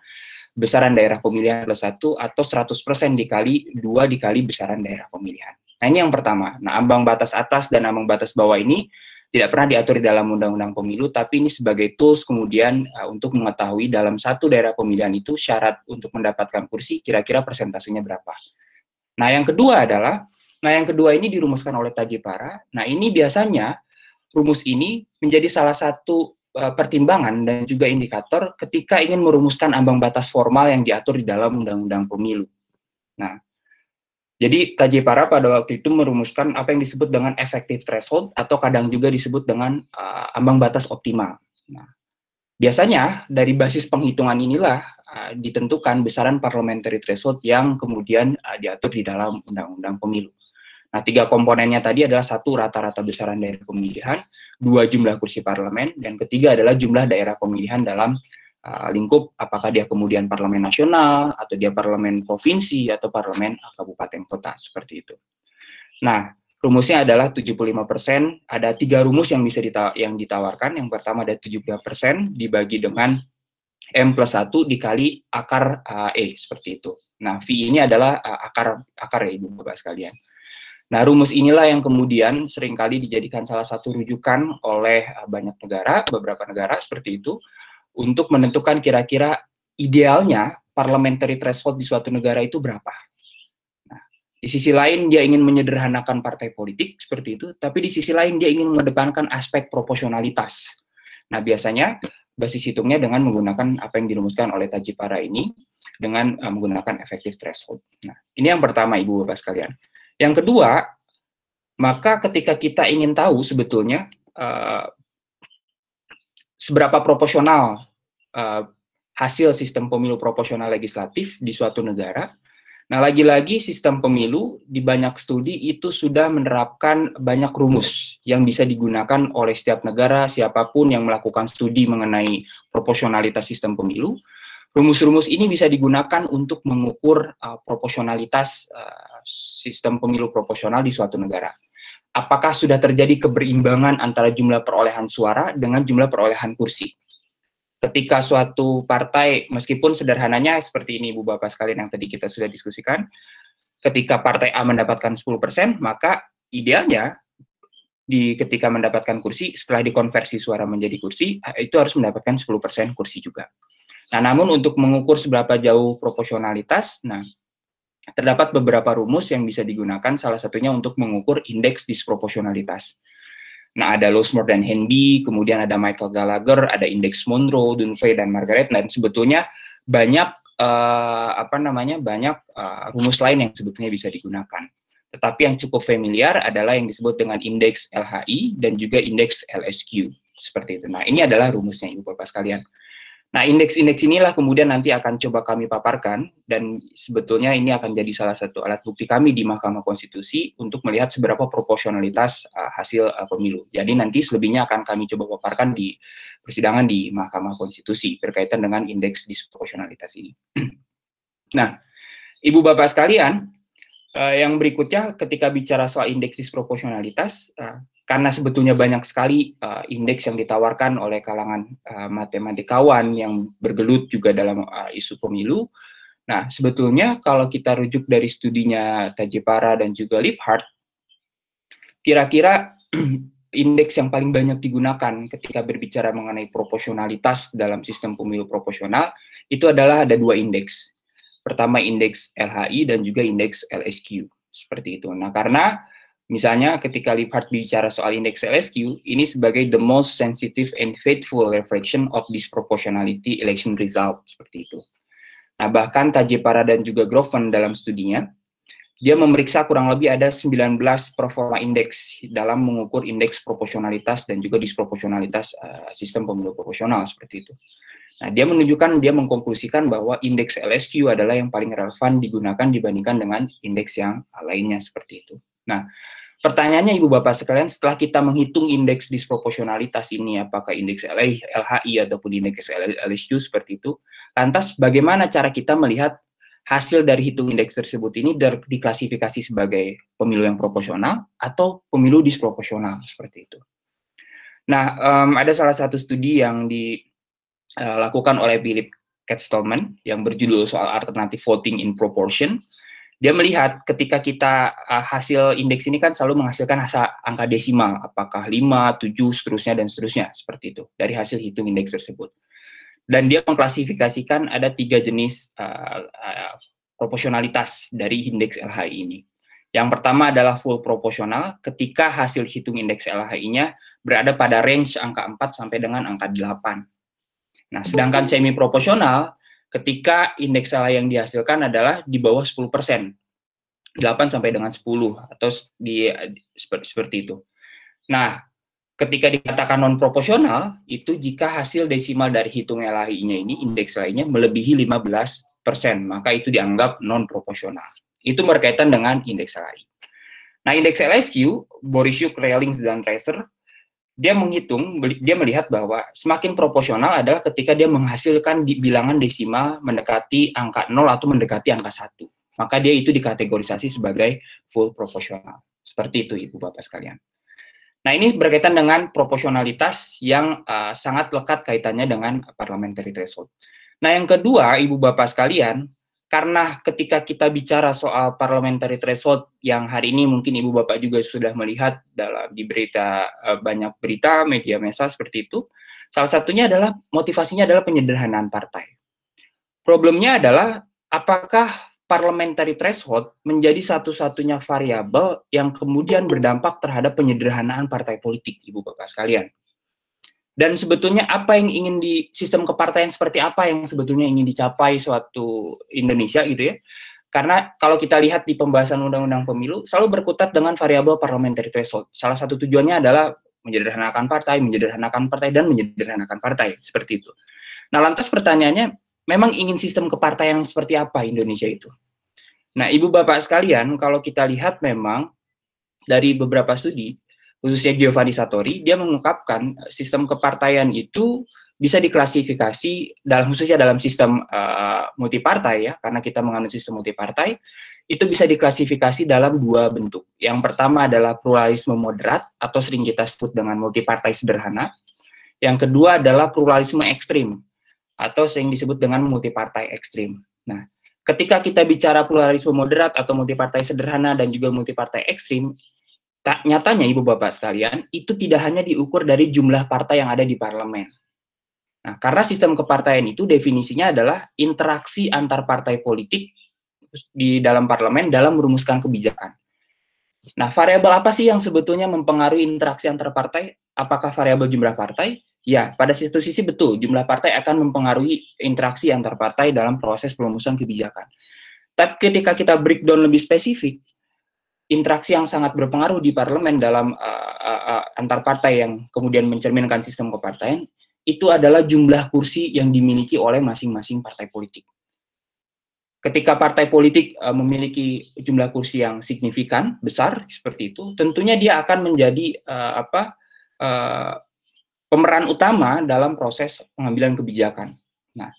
besaran daerah pemilihan plus 1 atau 100% dikali 2 dikali besaran daerah pemilihan. Nah, ini yang pertama. Nah, ambang batas atas dan ambang batas bawah ini tidak pernah diatur di dalam undang-undang pemilu, tapi ini sebagai tools kemudian untuk mengetahui dalam satu daerah pemilihan itu syarat untuk mendapatkan kursi kira-kira persentasenya berapa. Nah, yang kedua ini dirumuskan oleh Tajipara. Nah, ini biasanya rumus ini menjadi salah satu pertimbangan dan juga indikator ketika ingin merumuskan ambang batas formal yang diatur di dalam undang-undang pemilu. Nah, jadi Tajipara pada waktu itu merumuskan apa yang disebut dengan effective threshold atau kadang juga disebut dengan ambang batas optimal. Nah, biasanya dari basis penghitungan inilah ditentukan besaran parliamentary threshold yang kemudian diatur di dalam undang-undang pemilu. Nah, 3 komponennya tadi adalah 1 rata-rata besaran daerah pemilihan, 2 jumlah kursi parlemen, dan ketiga adalah jumlah daerah pemilihan dalam lingkup apakah dia kemudian parlemen nasional, atau dia parlemen provinsi, atau parlemen kabupaten kota, seperti itu. Nah, rumusnya adalah 75%, ada 3 rumus yang bisa ditawarkan. Yang pertama ada 75% dibagi dengan M plus 1 dikali akar E, seperti itu. Nah, V ini adalah akar ya, Ibu Bapak sekalian. Nah, rumus inilah yang kemudian seringkali dijadikan salah satu rujukan oleh banyak negara, beberapa negara seperti itu, untuk menentukan kira-kira idealnya parliamentary threshold di suatu negara itu berapa. Nah, di sisi lain dia ingin menyederhanakan partai politik seperti itu, tapi di sisi lain dia ingin mengedepankan aspek proporsionalitas. Nah, biasanya basis hitungnya dengan menggunakan apa yang dirumuskan oleh Tajipara ini, dengan menggunakan effective threshold. Nah, ini yang pertama, Ibu Bapak sekalian. Yang kedua, maka ketika kita ingin tahu sebetulnya seberapa proporsional hasil sistem pemilu proporsional legislatif di suatu negara, Nah, lagi-lagi sistem pemilu di banyak studi itu sudah menerapkan banyak rumus yang bisa digunakan oleh setiap negara, siapapun yang melakukan studi mengenai proporsionalitas sistem pemilu. Rumus-rumus ini bisa digunakan untuk mengukur proporsionalitas sistem pemilu proporsional di suatu negara. Apakah sudah terjadi keberimbangan antara jumlah perolehan suara dengan jumlah perolehan kursi? Ketika suatu partai, meskipun sederhananya seperti ini, Ibu Bapak sekalian, yang tadi kita sudah diskusikan, ketika partai A mendapatkan 10%, maka idealnya ketika mendapatkan kursi, setelah dikonversi suara menjadi kursi, itu harus mendapatkan 10% kursi juga. Nah, namun untuk mengukur seberapa jauh proporsionalitas, nah, terdapat beberapa rumus yang bisa digunakan, salah satunya untuk mengukur indeks disproporsionalitas. Nah, ada Losmore dan Henby, kemudian ada Michael Gallagher, ada indeks Monroe, Dunphy, dan Margaret, dan sebetulnya banyak rumus lain yang sebetulnya bisa digunakan. Tetapi yang cukup familiar adalah yang disebut dengan indeks LHI dan juga indeks LSQ, seperti itu. Nah, ini adalah rumusnya, Ibu Bapak sekalian. Nah, indeks-indeks inilah kemudian nanti akan coba kami paparkan, dan sebetulnya ini akan jadi salah satu alat bukti kami di Mahkamah Konstitusi untuk melihat seberapa proporsionalitas hasil pemilu. Jadi nanti selebihnya akan kami coba paparkan di persidangan di Mahkamah Konstitusi berkaitan dengan indeks disproporsionalitas ini. Nah, Ibu Bapak sekalian, yang berikutnya ketika bicara soal indeks disproporsionalitas, karena sebetulnya banyak sekali indeks yang ditawarkan oleh kalangan matematikawan yang bergelut juga dalam isu pemilu. Nah, sebetulnya kalau kita rujuk dari studinya Tajepara dan juga Liphart, kira-kira indeks yang paling banyak digunakan ketika berbicara mengenai proporsionalitas dalam sistem pemilu proporsional itu adalah ada dua indeks. Pertama indeks LHI dan juga indeks LSQ, seperti itu. Nah, karena misalnya ketika Liphart bicara soal indeks LSQ, ini sebagai the most sensitive and faithful reflection of disproportionality election result, seperti itu. Nah, bahkan Tajepara dan juga Groven dalam studinya, dia memeriksa kurang lebih ada 19 performa indeks dalam mengukur indeks proporsionalitas dan juga disproporsionalitas sistem pemilu proporsional, seperti itu. Nah, dia mengkonklusikan bahwa indeks LSQ adalah yang paling relevan digunakan dibandingkan dengan indeks yang lainnya, seperti itu. Nah, pertanyaannya Ibu Bapak sekalian, setelah kita menghitung indeks disproporsionalitas ini, apakah indeks LHI ataupun indeks LSQ seperti itu, lantas bagaimana cara kita melihat hasil dari hitung indeks tersebut ini diklasifikasi sebagai pemilu yang proporsional atau pemilu disproporsional, seperti itu. Nah, ada salah satu studi yang dilakukan oleh Philip Katz-Stallman yang berjudul soal alternative voting in proportion. Dia melihat ketika kita hasil indeks ini kan selalu menghasilkan angka desimal, apakah 5, 7, seterusnya, dan seterusnya, seperti itu, dari hasil hitung indeks tersebut. Dan dia mengklasifikasikan ada 3 jenis proporsionalitas dari indeks LHI ini. Yang pertama adalah full proporsional, ketika hasil hitung indeks LHI-nya berada pada range angka 4 sampai dengan angka 8. Nah, sedangkan semi proporsional, ketika indeks LHI yang dihasilkan adalah di bawah 10%, 8 sampai dengan 10, atau seperti itu. Nah, ketika dikatakan non-proporsional, itu jika hasil desimal dari hitung LHI-nya ini, indeks LHI-nya melebihi 15%, maka itu dianggap non-proporsional. Itu berkaitan dengan indeks LHI. Nah, indeks LSQ, Borysiuk, Rellings, dan Tracer, dia melihat bahwa semakin proporsional adalah ketika dia menghasilkan bilangan desimal mendekati angka 0 atau mendekati angka 1. Maka dia itu dikategorisasi sebagai full proporsional. Seperti itu, Ibu Bapak sekalian. Nah, ini berkaitan dengan proporsionalitas yang sangat lekat kaitannya dengan parliamentary threshold. Nah, yang kedua, Ibu Bapak sekalian, karena ketika kita bicara soal parliamentary threshold yang hari ini mungkin Ibu Bapak juga sudah melihat di berita, banyak berita media massa seperti itu, salah satunya adalah motivasinya adalah penyederhanaan partai. Problemnya adalah apakah parliamentary threshold menjadi satu-satunya variabel yang kemudian berdampak terhadap penyederhanaan partai politik, Ibu Bapak sekalian. Dan sebetulnya apa yang ingin di sistem kepartaian seperti apa yang sebetulnya ingin dicapai suatu Indonesia gitu ya. Karena kalau kita lihat di pembahasan undang-undang pemilu selalu berkutat dengan variabel parliamentary threshold. Salah satu tujuannya adalah menyederhanakan partai, dan menyederhanakan partai, seperti itu. Nah, lantas pertanyaannya, memang ingin sistem kepartaian yang seperti apa Indonesia itu? Nah, Ibu Bapak sekalian, kalau kita lihat memang dari beberapa studi, khususnya Giovanni Sartori, dia mengungkapkan sistem kepartaian itu bisa diklasifikasi khususnya dalam sistem multipartai ya, karena kita menganut sistem multipartai, itu bisa diklasifikasi dalam dua bentuk. Yang pertama adalah pluralisme moderat atau sering kita sebut dengan multipartai sederhana. Yang kedua adalah pluralisme ekstrim atau sering disebut dengan multipartai ekstrim. Nah, ketika kita bicara pluralisme moderat atau multipartai sederhana dan juga multipartai ekstrim, nyatanya Ibu Bapak sekalian, itu tidak hanya diukur dari jumlah partai yang ada di parlemen. Nah, karena sistem kepartaian itu definisinya adalah interaksi antar partai politik di dalam parlemen dalam merumuskan kebijakan. Nah, variabel apa sih yang sebetulnya mempengaruhi interaksi antar partai? Apakah variabel jumlah partai? Ya, pada satu sisi betul, jumlah partai akan mempengaruhi interaksi antar partai dalam proses perumusan kebijakan. Tapi ketika kita breakdown lebih spesifik, interaksi yang sangat berpengaruh di parlemen dalam antar partai yang kemudian mencerminkan sistem kepartaian, itu adalah jumlah kursi yang dimiliki oleh masing-masing partai politik. Ketika partai politik memiliki jumlah kursi yang signifikan, besar, seperti itu, tentunya dia akan menjadi pemeran utama dalam proses pengambilan kebijakan. Nah,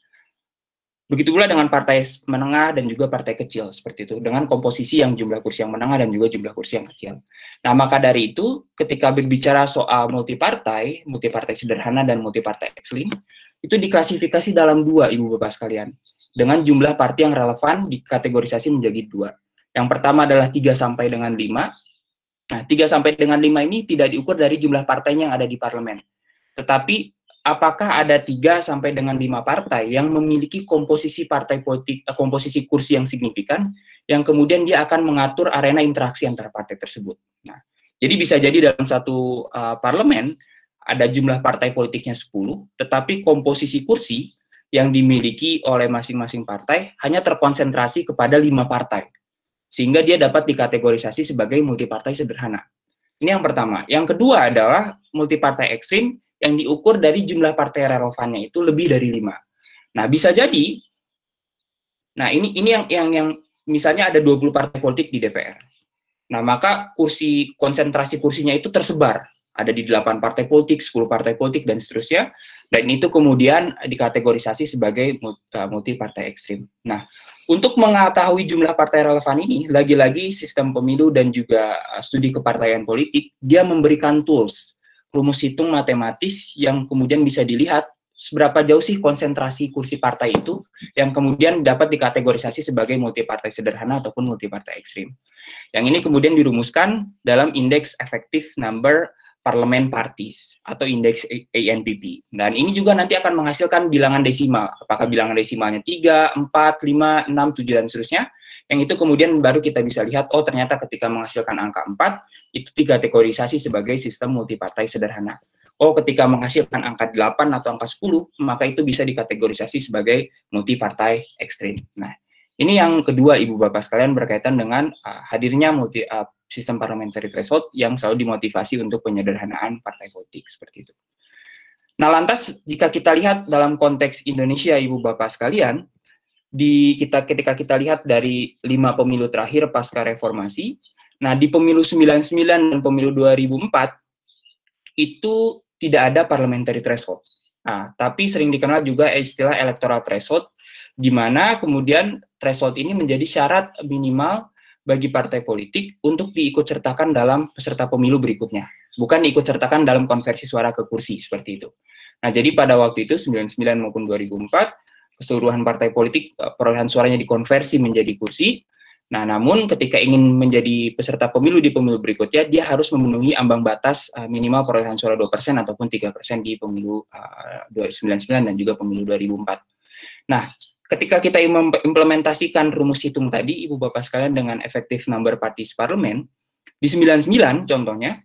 begitu pula dengan partai menengah dan juga partai kecil, seperti itu, dengan komposisi yang jumlah kursi yang menengah dan juga jumlah kursi yang kecil. Nah, maka dari itu, ketika berbicara soal multipartai sederhana dan multipartai ekstrim, itu diklasifikasi dalam dua, Ibu Bapak sekalian, dengan jumlah partai yang relevan dikategorisasi menjadi dua. Yang pertama adalah 3 sampai dengan 5. Nah, 3 sampai dengan 5 ini tidak diukur dari jumlah partainya yang ada di parlemen. Tetapi apakah ada 3 sampai dengan 5 partai yang memiliki komposisi partai politik, komposisi kursi yang signifikan, yang kemudian dia akan mengatur arena interaksi antar partai tersebut. Nah, jadi bisa jadi dalam satu parlemen ada jumlah partai politiknya 10, tetapi komposisi kursi yang dimiliki oleh masing-masing partai hanya terkonsentrasi kepada 5 partai, sehingga dia dapat dikategorisasi sebagai multipartai sederhana. Ini yang pertama. Yang kedua adalah multipartai ekstrim yang diukur dari jumlah partai relevannya itu lebih dari 5. Nah, bisa jadi, nah ini yang misalnya ada 20 partai politik di DPR. Nah, maka konsentrasi kursinya itu tersebar. Ada di 8 partai politik, 10 partai politik, dan seterusnya. Dan itu kemudian dikategorisasi sebagai multipartai ekstrim. Nah, untuk mengetahui jumlah partai relevan ini, lagi-lagi sistem pemilu dan juga studi kepartaian politik, dia memberikan tools, rumus hitung matematis yang kemudian bisa dilihat seberapa jauh sih konsentrasi kursi partai itu yang kemudian dapat dikategorisasi sebagai multipartai sederhana ataupun multipartai ekstrim. Yang ini kemudian dirumuskan dalam indeks effective number parliament parties atau indeks ANPP. Dan ini juga nanti akan menghasilkan bilangan desimal. Apakah bilangan desimalnya 3, 4, 5, 6, 7, dan seterusnya. Yang itu kemudian baru kita bisa lihat, oh ternyata ketika menghasilkan angka 4, itu dikategorisasi sebagai sistem multipartai sederhana. Oh ketika menghasilkan angka 8 atau angka 10, maka itu bisa dikategorisasi sebagai multipartai ekstrim. Nah, ini yang kedua Ibu Bapak sekalian berkaitan dengan hadirnya sistem parliamentary threshold yang selalu dimotivasi untuk penyederhanaan partai politik seperti itu. Nah, lantas jika kita lihat dalam konteks Indonesia Ibu Bapak sekalian, ketika kita lihat dari 5 pemilu terakhir pasca reformasi, nah di pemilu 99 dan pemilu 2004 itu tidak ada parliamentary threshold. Nah, tapi sering dikenal juga istilah electoral threshold, di mana kemudian threshold ini menjadi syarat minimal bagi partai politik untuk diikutsertakan dalam peserta pemilu berikutnya. Bukan diikutsertakan dalam konversi suara ke kursi, seperti itu. Nah, jadi pada waktu itu, 99 maupun 2004, keseluruhan partai politik perolehan suaranya dikonversi menjadi kursi. Nah, namun ketika ingin menjadi peserta pemilu di pemilu berikutnya, dia harus memenuhi ambang batas minimal perolehan suara 2% ataupun 3% di pemilu 99 dan juga pemilu 2004. Nah, ketika kita implementasikan rumus hitung tadi, Ibu Bapak sekalian, dengan effective number parties parlemen, di 99 contohnya,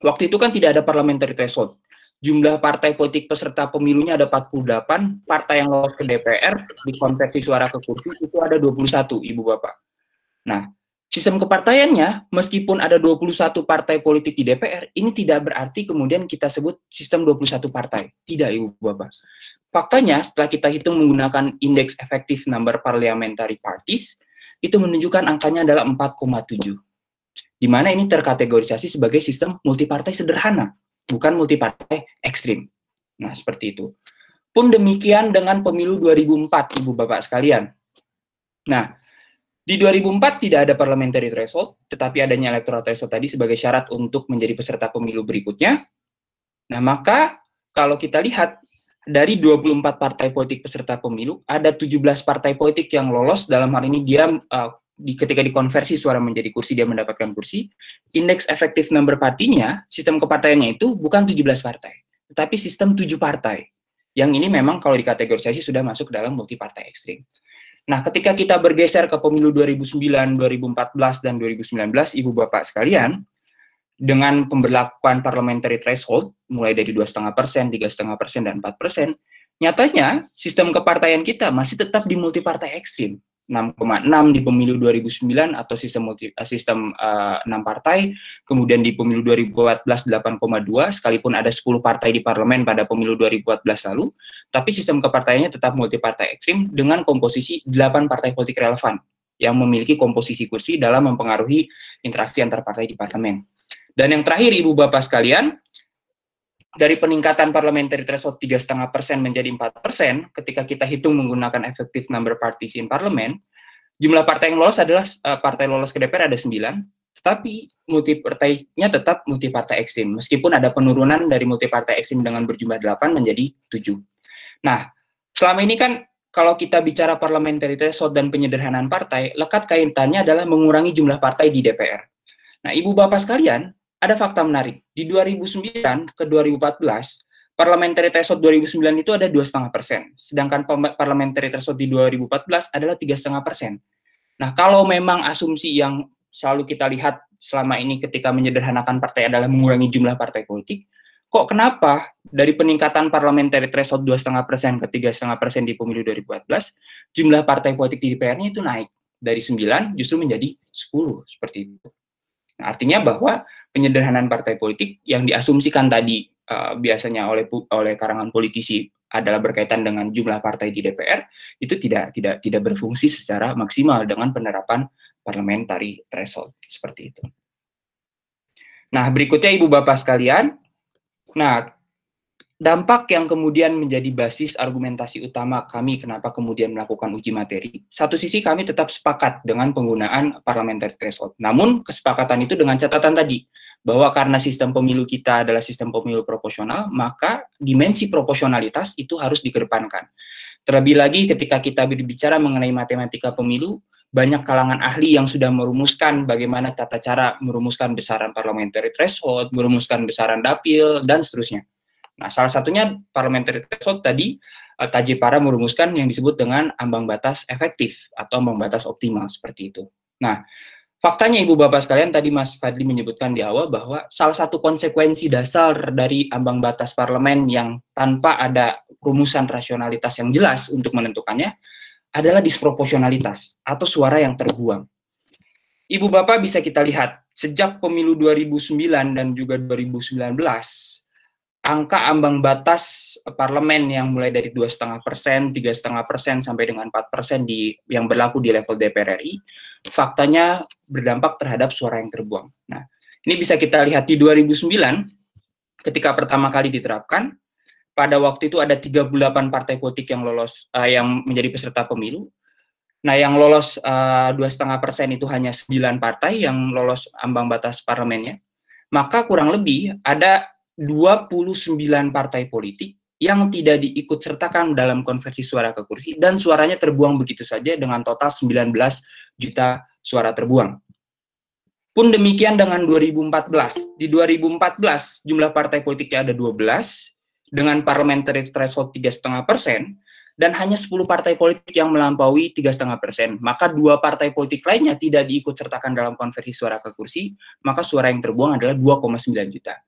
waktu itu kan tidak ada parliamentary threshold. Jumlah partai politik peserta pemilunya ada 48, partai yang lolos ke DPR, dikonversi suara ke kursi, itu ada 21, Ibu Bapak. Nah, sistem kepartaiannya, meskipun ada 21 partai politik di DPR, ini tidak berarti kemudian kita sebut sistem 21 partai. Tidak, Ibu Bapak. Faktanya, setelah kita hitung menggunakan indeks effective number parliamentary parties, itu menunjukkan angkanya adalah 4,7. Di mana ini terkategorisasi sebagai sistem multipartai sederhana, bukan multipartai ekstrim. Nah, seperti itu. Pun demikian dengan pemilu 2004, Ibu Bapak sekalian. Nah, di 2004 tidak ada parliamentary threshold, tetapi adanya electoral threshold tadi sebagai syarat untuk menjadi peserta pemilu berikutnya. Nah, maka kalau kita lihat dari 24 partai politik peserta pemilu, ada 17 partai politik yang lolos, dalam hal ini dia ketika dikonversi suara menjadi kursi, dia mendapatkan kursi. Indeks effective number partinya, sistem kepartaiannya itu bukan 17 partai, tetapi sistem 7 partai. Yang ini memang kalau dikategorisasi sudah masuk ke dalam multipartai ekstrim. Nah, ketika kita bergeser ke pemilu 2009, 2014, dan 2019, Ibu Bapak sekalian, dengan pemberlakuan parliamentary threshold, mulai dari 2,5%, 3,5%, dan 4%, nyatanya sistem kepartaian kita masih tetap di multipartai ekstrim. 6,6 di pemilu 2009 atau sistem 6 partai, kemudian di pemilu 2014 8,2, sekalipun ada 10 partai di parlemen pada pemilu 2014 lalu, tapi sistem kepartaiannya tetap multipartai ekstrim dengan komposisi 8 partai politik relevan yang memiliki komposisi kursi dalam mempengaruhi interaksi antar partai di parlemen. Dan yang terakhir, Ibu Bapak sekalian, dari peningkatan parliamentary threshold 3,5% menjadi 4%, ketika kita hitung menggunakan effective number parties in parliament, jumlah partai yang lolos adalah partai lolos ke DPR ada 9, tetapi multipartainya tetap multipartai ekstrim, meskipun ada penurunan dari multipartai ekstrim dengan berjumlah 8 menjadi 7. Nah, selama ini kan kalau kita bicara parliamentary threshold dan penyederhanaan partai, lekat kaitannya adalah mengurangi jumlah partai di DPR. Nah, Ibu Bapak sekalian, ada fakta menarik. Di 2009 ke 2014, parliamentary threshold 2009 itu ada 2,5%, sedangkan parliamentary threshold di 2014 adalah 3,5%. Nah, kalau memang asumsi yang selalu kita lihat selama ini ketika menyederhanakan partai adalah mengurangi jumlah partai politik, kok kenapa dari peningkatan parliamentary threshold 2,5% ke 3,5% di pemilu 2014, jumlah partai politik di DPR-nya itu naik dari 9 justru menjadi 10, seperti itu. Nah, artinya bahwa penyederhanaan partai politik yang diasumsikan tadi biasanya oleh karangan politisi adalah berkaitan dengan jumlah partai di DPR, itu tidak berfungsi secara maksimal dengan penerapan parliamentary threshold seperti itu. Nah, berikutnya Ibu Bapak sekalian, nah dampak yang kemudian menjadi basis argumentasi utama kami kenapa kemudian melakukan uji materi. Satu sisi kami tetap sepakat dengan penggunaan parliamentary threshold. Namun kesepakatan itu dengan catatan tadi, bahwa karena sistem pemilu kita adalah sistem pemilu proporsional, maka dimensi proporsionalitas itu harus dikedepankan. Terlebih lagi ketika kita berbicara mengenai matematika pemilu, banyak kalangan ahli yang sudah merumuskan bagaimana tata cara merumuskan besaran parliamentary threshold, merumuskan besaran dapil, dan seterusnya. Nah, salah satunya parliamentary threshold tadi, Tajepara merumuskan yang disebut dengan ambang batas efektif atau ambang batas optimal, seperti itu. Nah, faktanya Ibu Bapak sekalian, tadi Mas Fadli menyebutkan di awal bahwa salah satu konsekuensi dasar dari ambang batas parlemen yang tanpa ada rumusan rasionalitas yang jelas untuk menentukannya adalah disproporsionalitas atau suara yang terbuang. Ibu Bapak bisa kita lihat, sejak pemilu 2009 dan juga 2019, angka ambang batas parlemen yang mulai dari 2,5%, 3,5% sampai dengan 4% yang berlaku di level DPR RI, faktanya berdampak terhadap suara yang terbuang. Nah, ini bisa kita lihat di 2009, ketika pertama kali diterapkan, pada waktu itu ada 38 partai politik yang lolos, yang menjadi peserta pemilu. Nah, yang lolos 2,5% itu hanya 9 partai yang lolos ambang batas parlemennya. Maka kurang lebih ada 29 partai politik yang tidak diikut sertakan dalam konversi suara ke kursi dan suaranya terbuang begitu saja dengan total 19 juta suara terbuang. Pun demikian dengan 2014. Di 2014 jumlah partai politiknya ada 12 dengan parliamentary threshold 3,5% dan hanya 10 partai politik yang melampaui 3,5%. Maka 2 partai politik lainnya tidak diikut sertakan dalam konversi suara ke kursi, maka suara yang terbuang adalah 2,9 juta.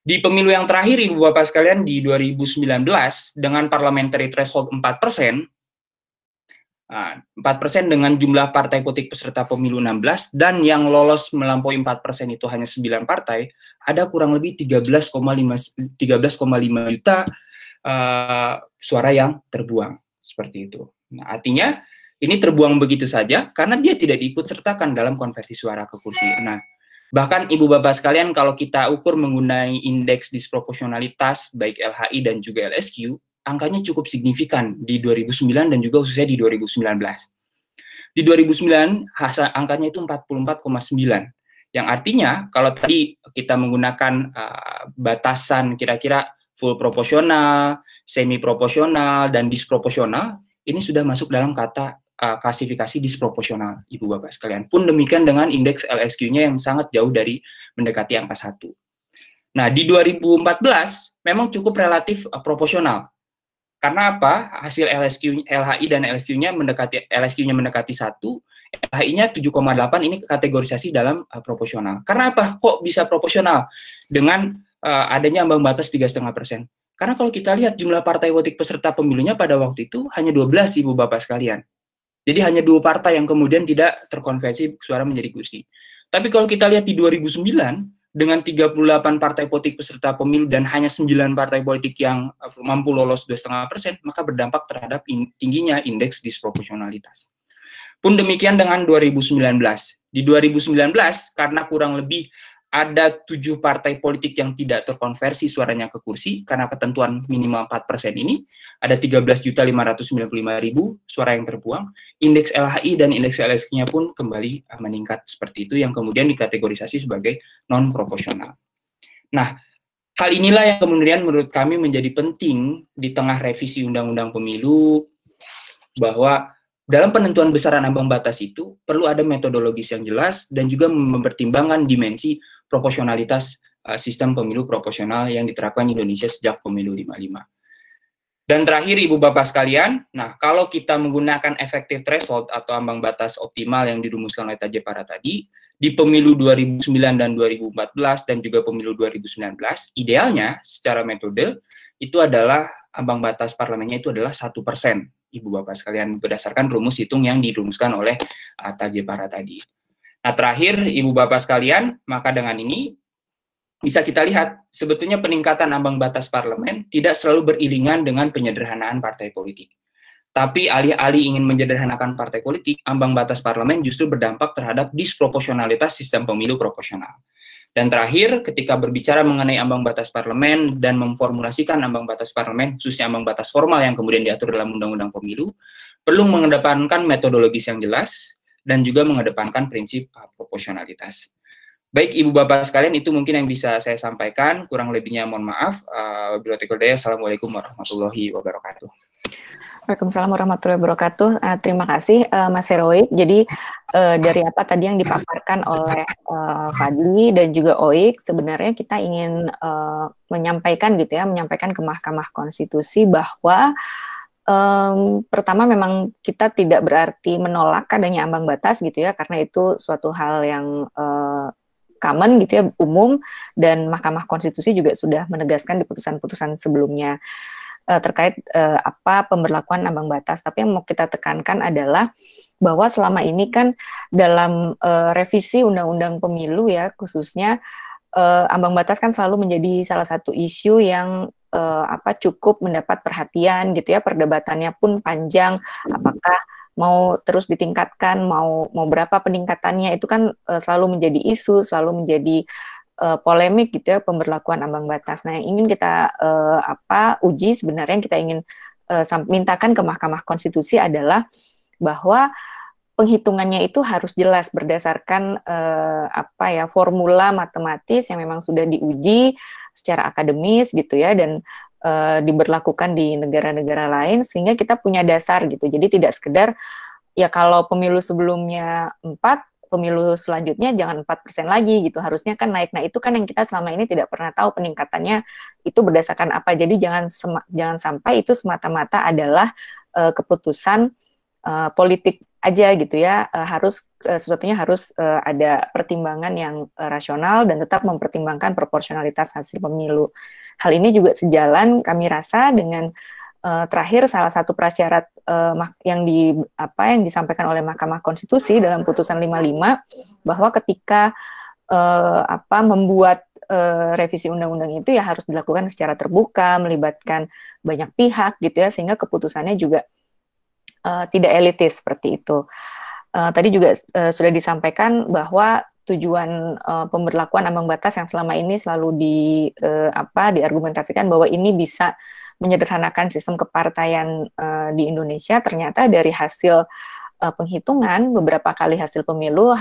Di pemilu yang terakhir, Ibu Bapak sekalian, di 2019, dengan parliamentary threshold 4%, 4% dengan jumlah partai politik peserta pemilu 16, dan yang lolos melampaui 4% itu hanya 9 partai, ada kurang lebih 13,5 juta suara yang terbuang. Seperti itu. Nah, artinya, ini terbuang begitu saja karena dia tidak diikut sertakan dalam konversi suara ke kursi. Nah, bahkan Ibu Bapak sekalian, kalau kita ukur menggunakan indeks disproporsionalitas baik LHI dan juga LSQ, angkanya cukup signifikan di 2009 dan juga khususnya di 2019. Di 2009 angkanya itu 44,9, yang artinya kalau tadi kita menggunakan batasan kira-kira full proporsional, semi proporsional, dan disproporsional, ini sudah masuk dalam kata klasifikasi disproporsional, Ibu Bapak sekalian. Pun demikian dengan indeks LSQ-nya yang sangat jauh dari mendekati angka 1. Nah, di 2014 memang cukup relatif proporsional. Karena apa? Hasil LHI dan LSQ-nya mendekati 1, LHI-nya 7,8, ini kategorisasi dalam proporsional. Karena apa? Kok bisa proporsional dengan adanya ambang batas 3,5%? Karena kalau kita lihat jumlah partai politik peserta pemilunya pada waktu itu hanya 12, Ibu Bapak sekalian. Jadi hanya 2 partai yang kemudian tidak terkonversi suara menjadi kursi. Tapi kalau kita lihat di 2009, dengan 38 partai politik peserta pemilu dan hanya 9 partai politik yang mampu lolos 2,5%, maka berdampak terhadap tingginya indeks disproporsionalitas. Pun demikian dengan 2019. Di 2019, karena kurang lebih ada 7 partai politik yang tidak terkonversi suaranya ke kursi, karena ketentuan minimal 4% ini, ada 13.595.000 suara yang terbuang, indeks LHI dan indeks LSQ-nya pun kembali meningkat seperti itu, yang kemudian dikategorisasi sebagai non-proporsional. Nah, hal inilah yang kemudian menurut kami menjadi penting di tengah revisi Undang-Undang Pemilu, bahwa dalam penentuan besaran ambang batas itu perlu ada metodologis yang jelas dan juga mempertimbangkan dimensi proporsionalitas sistem pemilu proporsional yang diterapkan Indonesia sejak pemilu 55. Dan terakhir, Ibu Bapak sekalian, nah kalau kita menggunakan effective threshold atau ambang batas optimal yang dirumuskan oleh Tajepara tadi, di pemilu 2009 dan 2014 dan juga pemilu 2019, idealnya secara metode itu adalah ambang batas parlemennya itu adalah 1%, Ibu Bapak sekalian, berdasarkan rumus hitung yang dirumuskan oleh Tajepara tadi. Nah, terakhir, Ibu Bapak sekalian, maka dengan ini bisa kita lihat sebetulnya peningkatan ambang batas parlemen tidak selalu beriringan dengan penyederhanaan partai politik. Tapi alih-alih ingin menyederhanakan partai politik, ambang batas parlemen justru berdampak terhadap disproporsionalitas sistem pemilu proporsional. Dan terakhir, ketika berbicara mengenai ambang batas parlemen dan memformulasikan ambang batas parlemen, khususnya ambang batas formal yang kemudian diatur dalam Undang-Undang Pemilu, perlu mengedepankan metodologis yang jelas dan juga mengedepankan prinsip proporsionalitas. Baik, Ibu Bapak sekalian, itu mungkin yang bisa saya sampaikan. Kurang lebihnya mohon maaf. Assalamualaikum warahmatullahi wabarakatuh. Waalaikumsalam warahmatullahi wabarakatuh. Terima kasih Mas Heroik. Jadi dari apa tadi yang dipaparkan oleh Fadli dan juga Oik, sebenarnya kita ingin menyampaikan gitu ya, menyampaikan ke Mahkamah Konstitusi bahwa pertama memang kita tidak berarti menolak adanya ambang batas gitu ya, karena itu suatu hal yang common gitu ya, umum, dan Mahkamah Konstitusi juga sudah menegaskan di putusan-putusan sebelumnya terkait apa pemberlakuan ambang batas. Tapi yang mau kita tekankan adalah bahwa selama ini kan dalam revisi Undang-Undang Pemilu ya, khususnya ambang batas kan selalu menjadi salah satu isu yang cukup mendapat perhatian gitu ya, perdebatannya pun panjang, apakah mau terus ditingkatkan, mau berapa peningkatannya, itu kan selalu menjadi isu, selalu menjadi polemik gitu ya, pemberlakuan ambang batas. Nah, yang ingin kita uji sebenarnya, yang kita ingin mintakan ke Mahkamah Konstitusi adalah bahwa penghitungannya itu harus jelas berdasarkan formula matematis yang memang sudah diuji secara akademis gitu ya, dan diberlakukan di negara-negara lain, sehingga kita punya dasar gitu. Jadi tidak sekedar ya kalau pemilu sebelumnya 4, pemilu selanjutnya jangan 4% lagi gitu, harusnya kan naik. Nah, itu kan yang kita selama ini tidak pernah tahu peningkatannya itu berdasarkan apa. Jadi jangan sampai itu semata-mata adalah keputusan politik aja gitu ya. Sesuatunya harus ada pertimbangan yang rasional dan tetap mempertimbangkan proporsionalitas hasil pemilu. Hal ini juga sejalan kami rasa dengan terakhir salah satu prasyarat yang disampaikan oleh Mahkamah Konstitusi dalam putusan 55, bahwa ketika membuat revisi undang-undang itu ya harus dilakukan secara terbuka, melibatkan banyak pihak gitu ya, sehingga keputusannya juga tidak elitis seperti itu. Tadi juga sudah disampaikan bahwa tujuan pemberlakuan ambang batas yang selama ini selalu diargumentasikan bahwa ini bisa menyederhanakan sistem kepartaian di Indonesia, ternyata dari hasil penghitungan beberapa kali hasil pemilu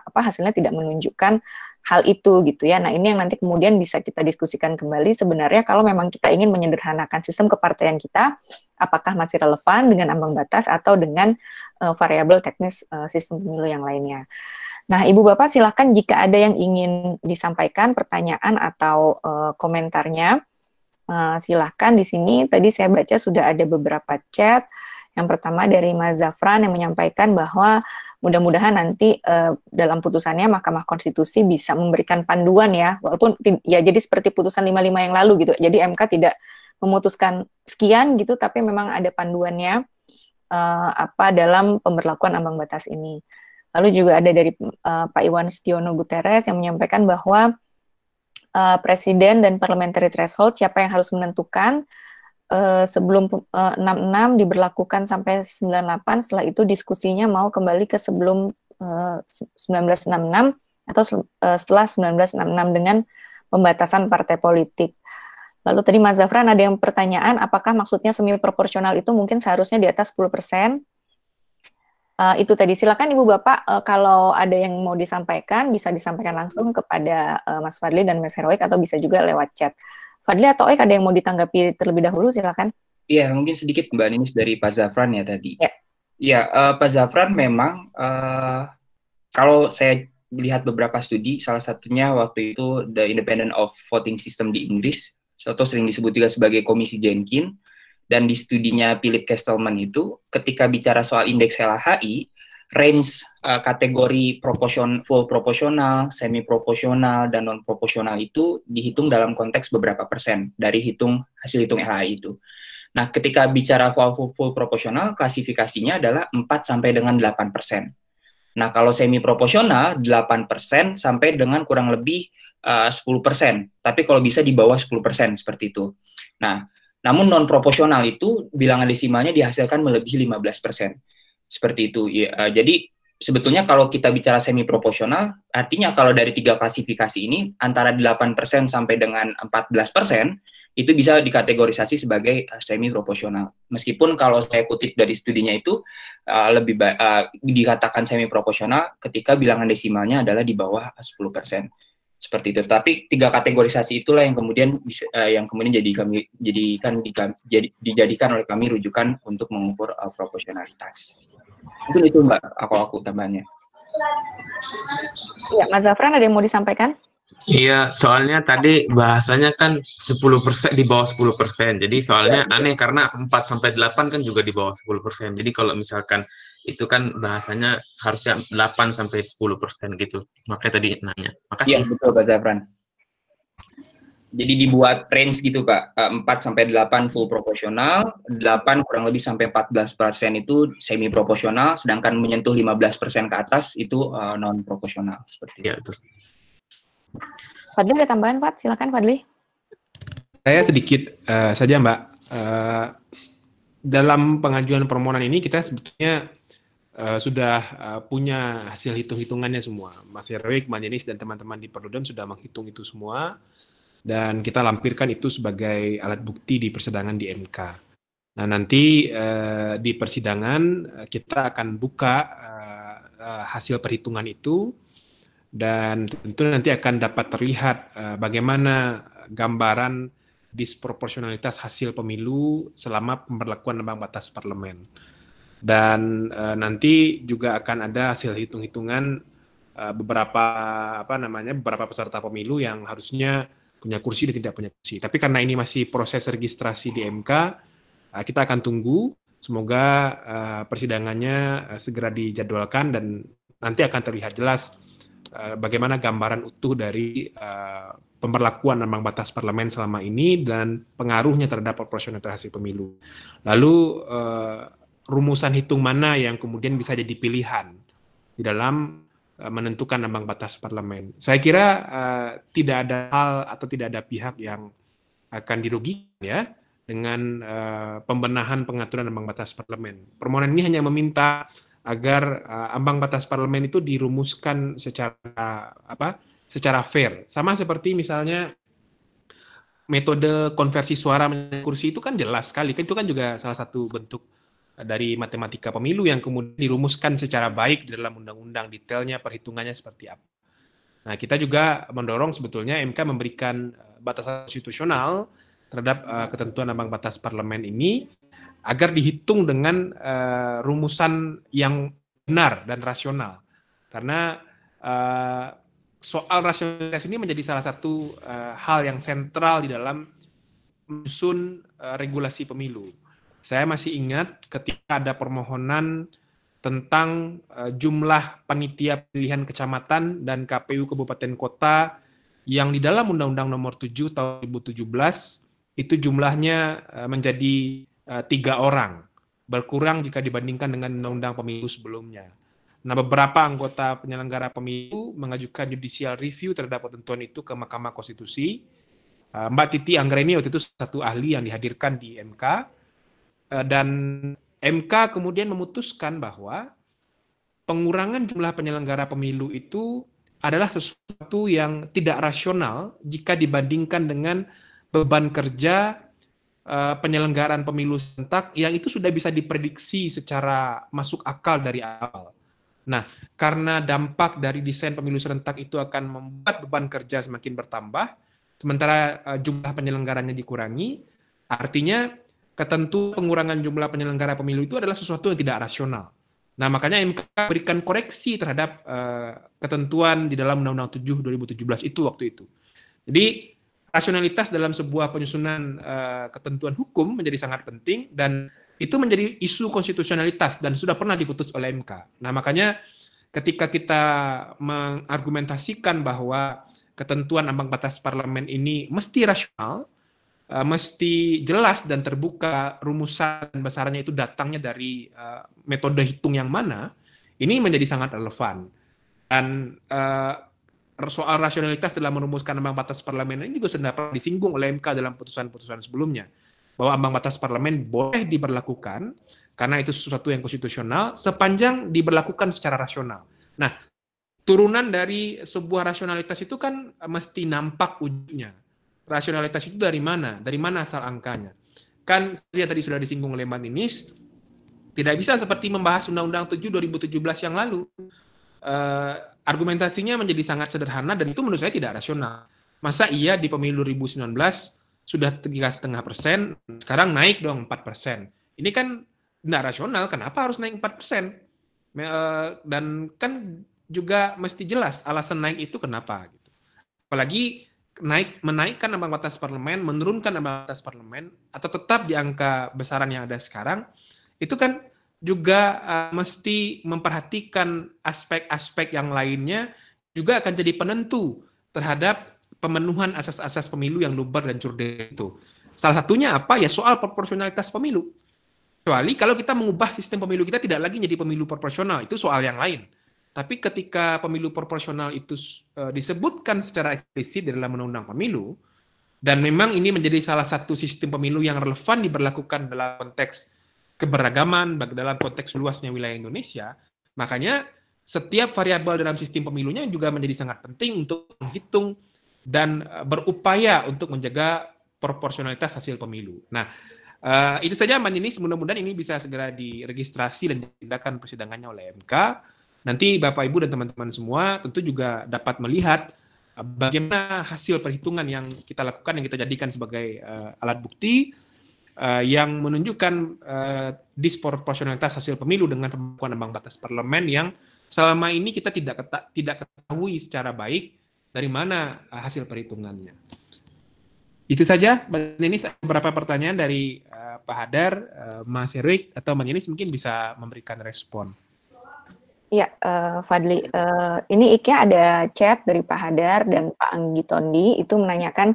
hasilnya tidak menunjukkan hal itu gitu ya. Nah, ini yang nanti kemudian bisa kita diskusikan kembali sebenarnya kalau memang kita ingin menyederhanakan sistem kepartaian kita, apakah masih relevan dengan ambang batas atau dengan variabel teknis sistem pemilu yang lainnya. Nah, Ibu Bapak silakan jika ada yang ingin disampaikan pertanyaan atau komentarnya, silakan di sini. Tadi saya baca sudah ada beberapa chat. Yang pertama dari Mas Zafran yang menyampaikan bahwa mudah-mudahan nanti dalam putusannya Mahkamah Konstitusi bisa memberikan panduan ya, walaupun ya jadi seperti putusan 55 yang lalu gitu. Jadi MK tidak memutuskan sekian gitu, tapi memang ada panduannya dalam pemberlakuan ambang batas ini. Lalu juga ada dari Pak Iwan Setiono Guterres yang menyampaikan bahwa presiden dan parliamentary threshold siapa yang harus menentukan sebelum 66 diberlakukan sampai 98, setelah itu diskusinya mau kembali ke sebelum 1966 atau setelah 1966 dengan pembatasan partai politik. Lalu tadi Mas Zafran ada yang pertanyaan, apakah maksudnya semi proporsional itu mungkin seharusnya di atas 10%? Itu tadi, silakan Ibu Bapak kalau ada yang mau disampaikan, bisa disampaikan langsung kepada Mas Fadli dan Mas Heroik atau bisa juga lewat chat. Fadli atau Oik ada yang mau ditanggapi terlebih dahulu, silakan. Iya, mungkin sedikit Mbak Ninis dari Pak Zafran ya tadi. Iya, Pak Zafran memang kalau saya melihat beberapa studi, salah satunya waktu itu The Independent of Voting System di Inggris, atau sering disebut juga sebagai Komisi Jenkins, dan di studinya Philip Kestelman itu, ketika bicara soal indeks LHI, range kategori full proporsional, semi proporsional, dan non proporsional itu dihitung dalam konteks beberapa persen dari hasil hitung LHI itu. Nah, ketika bicara full proporsional, klasifikasinya adalah 4 sampai dengan 8%. Nah, kalau semi proporsional 8% sampai dengan kurang lebih 10%, tapi kalau bisa di bawah 10% seperti itu. Nah, namun non proporsional itu bilangan desimalnya dihasilkan melebihi 15%. Seperti itu. Ya, jadi sebetulnya kalau kita bicara semi proporsional, artinya kalau dari 3 klasifikasi ini antara 8% sampai dengan 14% itu bisa dikategorisasi sebagai semi proporsional. Meskipun kalau saya kutip dari studinya itu lebih dikatakan semi proporsional ketika bilangan desimalnya adalah di bawah 10%. Seperti itu. Tapi 3 kategorisasi itulah yang kemudian dijadikan oleh kami rujukan untuk mengukur proporsionalitas. Mungkin itu Mbak, aku tambahnya. Ya, Mas Zafran ada yang mau disampaikan? Iya, soalnya tadi bahasanya kan 10%, di bawah 10%. Jadi soalnya aneh karena 4 sampai 8 kan juga di bawah 10%. Jadi kalau misalkan itu kan bahasanya harusnya 8 sampai 10% gitu. Makanya tadi nanya. Makasih. Iya, betul Pak Zafran. Jadi dibuat range gitu Pak, 4 sampai 8 full proporsional, 8 kurang lebih sampai 14% itu semi proporsional, sedangkan menyentuh 15% ke atas itu non proporsional seperti itu. Ya, betul. Fadli ada tambahan, Pak? Silakan Fadli. Saya sedikit saja Mbak. Dalam pengajuan permohonan ini kita sebetulnya sudah punya hasil hitung-hitungannya semua. Mas Heroik, Mbak Ninis, dan teman-teman di Perludem sudah menghitung itu semua. Dan kita lampirkan itu sebagai alat bukti di persidangan di MK. Nah, nanti di persidangan kita akan buka hasil perhitungan itu, dan tentu nanti akan dapat terlihat bagaimana gambaran disproporsionalitas hasil pemilu selama pemberlakuan ambang batas parlemen. Dan nanti juga akan ada hasil hitung-hitungan beberapa peserta pemilu yang harusnya punya kursi dan tidak punya kursi. Tapi karena ini masih proses registrasi di MK, kita akan tunggu. Semoga persidangannya segera dijadwalkan dan nanti akan terlihat jelas bagaimana gambaran utuh dari pemberlakuan ambang batas parlemen selama ini dan pengaruhnya terhadap proporsionalitas hasil pemilu. Lalu rumusan hitung mana yang kemudian bisa jadi pilihan di dalam menentukan ambang batas parlemen. Saya kira tidak ada hal atau tidak ada pihak yang akan dirugikan ya dengan pembenahan pengaturan ambang batas parlemen. Permohonan ini hanya meminta agar ambang batas parlemen itu dirumuskan secara fair. Sama seperti misalnya metode konversi suara menjadi kursi itu kan jelas sekali, itu kan juga salah satu bentuk dari matematika pemilu yang kemudian dirumuskan secara baik di dalam undang-undang, detailnya, perhitungannya seperti apa. Nah, kita juga mendorong sebetulnya MK memberikan batasan konstitusional terhadap ketentuan ambang batas parlemen ini agar dihitung dengan rumusan yang benar dan rasional. Karena soal rasionalitas ini menjadi salah satu hal yang sentral di dalam menyusun regulasi pemilu. Saya masih ingat ketika ada permohonan tentang jumlah panitia pilihan kecamatan dan KPU kabupaten kota yang di dalam Undang-Undang Nomor 7 tahun 2017 itu jumlahnya menjadi 3 orang, berkurang jika dibandingkan dengan Undang-Undang Pemilu sebelumnya. Nah, beberapa anggota penyelenggara pemilu mengajukan judicial review terhadap ketentuan itu ke Mahkamah Konstitusi. Mbak Titi Anggreni waktu itu satu ahli yang dihadirkan di MK, dan MK kemudian memutuskan bahwa pengurangan jumlah penyelenggara pemilu itu adalah sesuatu yang tidak rasional jika dibandingkan dengan beban kerja penyelenggaraan pemilu serentak yang itu sudah bisa diprediksi secara masuk akal dari awal. Nah, karena dampak dari desain pemilu serentak itu akan membuat beban kerja semakin bertambah, sementara jumlah penyelenggaranya dikurangi, artinya ketentuan pengurangan jumlah penyelenggara pemilu itu adalah sesuatu yang tidak rasional. Nah, makanya MK berikan koreksi terhadap ketentuan di dalam Undang-Undang 7 2017 itu waktu itu. Jadi, rasionalitas dalam sebuah penyusunan ketentuan hukum menjadi sangat penting, dan itu menjadi isu konstitusionalitas dan sudah pernah diputus oleh MK. Nah, makanya ketika kita mengargumentasikan bahwa ketentuan ambang batas parlemen ini mesti rasional, mesti jelas dan terbuka rumusan besarannya itu datangnya dari metode hitung yang mana, ini menjadi sangat relevan. Dan soal rasionalitas dalam merumuskan ambang batas parlemen ini juga sudah pernah disinggung oleh MK dalam putusan-putusan sebelumnya, bahwa ambang batas parlemen boleh diberlakukan karena itu sesuatu yang konstitusional sepanjang diberlakukan secara rasional. Nah, turunan dari sebuah rasionalitas itu kan mesti nampak wujudnya. Rasionalitas itu dari mana? Dari mana asal angkanya? Kan seperti tadi sudah disinggung oleh Mbak Ninis, tidak bisa seperti membahas Undang-Undang 7 2017 yang lalu. Argumentasinya menjadi sangat sederhana dan itu menurut saya tidak rasional. Masa iya di pemilu 2019 sudah 3,5%, sekarang naik dong 4%. Ini kan tidak rasional, kenapa harus naik 4%? Dan kan juga mesti jelas alasan naik itu kenapa. Gitu. Apalagi menaikkan ambang batas parlemen, menurunkan ambang batas parlemen, atau tetap di angka besaran yang ada sekarang, itu kan juga mesti memperhatikan aspek-aspek yang lainnya, juga akan jadi penentu terhadap pemenuhan asas-asas pemilu yang luber dan cerdas itu. Salah satunya apa? Ya soal proporsionalitas pemilu. Kecuali kalau kita mengubah sistem pemilu kita tidak lagi jadi pemilu proporsional, itu soal yang lain. Tapi ketika pemilu proporsional itu disebutkan secara eksplisit dalam Undang-Undang Pemilu, dan memang ini menjadi salah satu sistem pemilu yang relevan diberlakukan dalam konteks keberagaman, dalam konteks luasnya wilayah Indonesia, makanya setiap variabel dalam sistem pemilunya juga menjadi sangat penting untuk menghitung dan berupaya untuk menjaga proporsionalitas hasil pemilu. Nah, itu saja Mbak Ninis, mudah-mudahan ini bisa segera diregistrasi dan ditindakan persidangannya oleh MK. Nanti Bapak Ibu dan teman-teman semua tentu juga dapat melihat bagaimana hasil perhitungan yang kita lakukan, yang kita jadikan sebagai alat bukti yang menunjukkan disproporsionalitas hasil pemilu dengan pembukaan ambang batas parlemen yang selama ini kita tidak ketahui secara baik dari mana hasil perhitungannya. Itu saja, Mbak Ninis. Beberapa pertanyaan dari Pak Hadar, Mas Erik, atau Mbak Ninis mungkin bisa memberikan respon. Ya, Fadli, ini IKEA ada chat dari Pak Hadar dan Pak Anggi Tondi itu menanyakan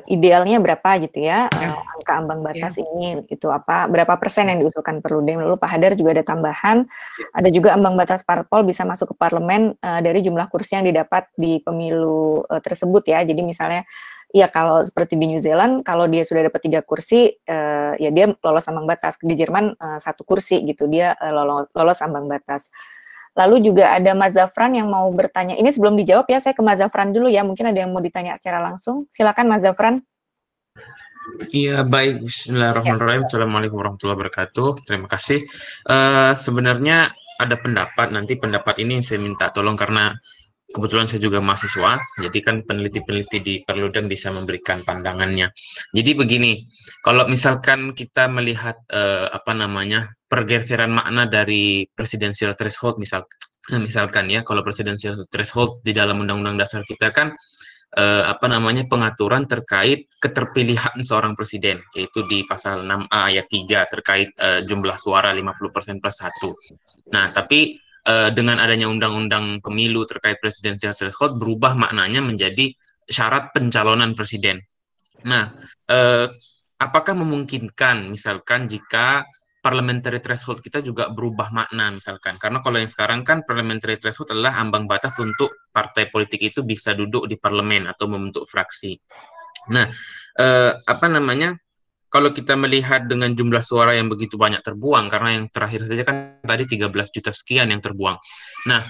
idealnya berapa gitu ya, angka ambang batas ini itu apa, berapa persen yang diusulkan Perludem. Lalu Pak Hadar juga ada tambahan, ada juga ambang batas parpol bisa masuk ke parlemen dari jumlah kursi yang didapat di pemilu tersebut ya. Jadi misalnya Iya, kalau seperti di New Zealand, kalau dia sudah dapat 3 kursi, ya dia lolos ambang batas. Di Jerman 1 kursi gitu, dia lolos ambang batas. Lalu juga ada Mas Zafran yang mau bertanya. Ini sebelum dijawab ya, saya ke Mas Zafran dulu ya. Mungkin ada yang mau ditanya secara langsung. Silakan Mas Zafran. Iya, baik. Bismillahirrahmanirrahim. Assalamualaikum warahmatullahi wabarakatuh. Terima kasih. Sebenarnya ada pendapat, nanti pendapat ini saya minta tolong karena kebetulan saya juga mahasiswa, jadi kan peneliti-peneliti di Perludem bisa memberikan pandangannya. Jadi begini, kalau misalkan kita melihat pergeseran makna dari presidensial threshold, misalkan ya, kalau presidensial threshold di dalam Undang-Undang Dasar kita kan pengaturan terkait keterpilihan seorang presiden, yaitu di pasal 6A ayat 3 terkait jumlah suara 50% plus 1. Nah, tapi dengan adanya undang-undang pemilu terkait presidensial threshold berubah maknanya menjadi syarat pencalonan presiden. Nah, apakah memungkinkan misalkan jika parliamentary threshold kita juga berubah makna misalkan? Karena kalau yang sekarang kan parliamentary threshold adalah ambang batas untuk partai politik itu bisa duduk di parlemen atau membentuk fraksi. Nah, kalau kita melihat dengan jumlah suara yang begitu banyak terbuang, karena yang terakhir saja kan tadi 13 juta sekian yang terbuang. Nah,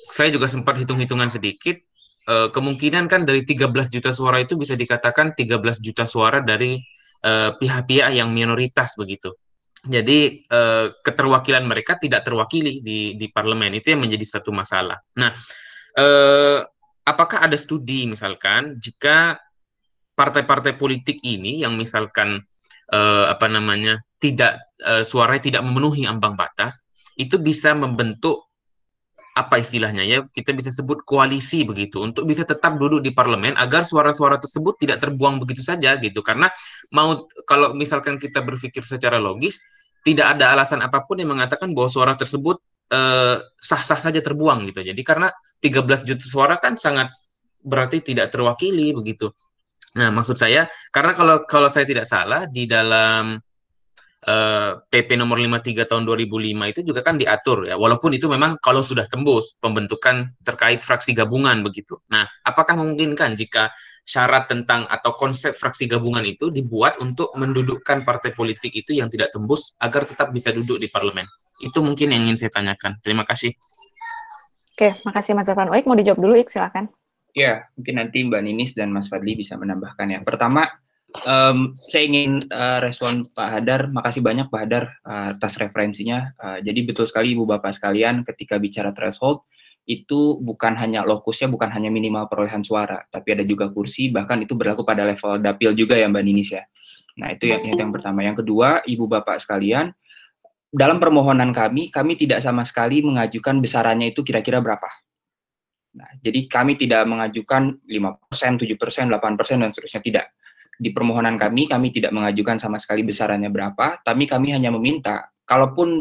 saya juga sempat hitung-hitungan sedikit, kemungkinan kan dari 13 juta suara itu bisa dikatakan 13 juta suara dari pihak-pihak yang minoritas begitu. Jadi keterwakilan mereka tidak terwakili di parlemen, itu yang menjadi satu masalah. Nah, apakah ada studi misalkan jika partai-partai politik ini yang misalkan suaranya tidak memenuhi ambang batas, itu bisa membentuk apa istilahnya ya, kita bisa sebut koalisi begitu, untuk bisa tetap duduk di parlemen agar suara-suara tersebut tidak terbuang begitu saja gitu. Karena kalau misalkan kita berpikir secara logis, tidak ada alasan apapun yang mengatakan bahwa suara tersebut sah-sah saja terbuang gitu. Jadi karena 13 juta suara kan sangat berarti tidak terwakili begitu. Nah, maksud saya, karena kalau saya tidak salah, di dalam PP nomor 53 tahun 2005 itu juga kan diatur ya, walaupun itu memang kalau sudah tembus pembentukan terkait fraksi gabungan begitu. Nah, apakah memungkinkan jika syarat tentang atau konsep fraksi gabungan itu dibuat untuk mendudukkan partai politik itu yang tidak tembus agar tetap bisa duduk di parlemen? Itu mungkin yang ingin saya tanyakan. Terima kasih. Oke, makasih Mas Zafran. Oik, mau dijawab dulu, Ik, silakan. Ya, mungkin nanti Mbak Ninis dan Mas Fadli bisa menambahkan ya. Pertama, saya ingin respon Pak Hadar. Makasih banyak Pak Hadar atas referensinya. Jadi betul sekali Ibu Bapak sekalian, ketika bicara threshold, itu bukan hanya lokusnya, bukan hanya minimal perolehan suara, tapi ada juga kursi, bahkan itu berlaku pada level dapil juga ya Mbak Ninis ya. Nah, itu yang pertama. Yang kedua, Ibu Bapak sekalian, dalam permohonan kami tidak sama sekali mengajukan besarannya itu kira-kira berapa. Nah, jadi kami tidak mengajukan 5%, 7%, 8%, dan seterusnya, tidak. Di permohonan kami tidak mengajukan sama sekali besarannya berapa, tapi kami hanya meminta, kalaupun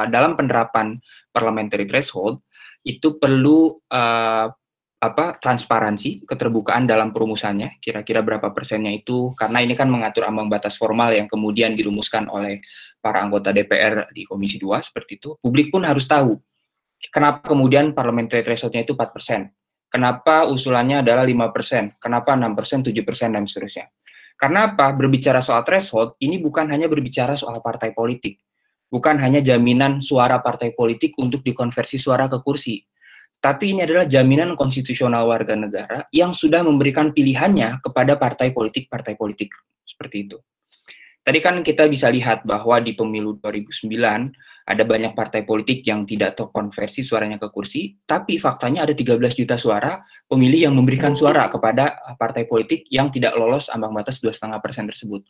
dalam penerapan parliamentary threshold, itu perlu transparansi, keterbukaan dalam perumusannya, kira-kira berapa persennya itu, karena ini kan mengatur ambang batas formal yang kemudian dirumuskan oleh para anggota DPR di Komisi 2, seperti itu. Publik pun harus tahu kenapa kemudian parliamentary threshold-nya itu 4%? Kenapa usulannya adalah 5%? Kenapa 6%, 7%, dan seterusnya? Karena apa? Berbicara soal threshold, ini bukan hanya berbicara soal partai politik. Bukan hanya jaminan suara partai politik untuk dikonversi suara ke kursi. Tapi ini adalah jaminan konstitusional warga negara yang sudah memberikan pilihannya kepada partai politik seperti itu. Tadi kan kita bisa lihat bahwa di pemilu 2009 ada banyak partai politik yang tidak terkonversi suaranya ke kursi, tapi faktanya ada 13 juta suara pemilih yang memberikan suara kepada partai politik yang tidak lolos ambang batas 2,5% tersebut.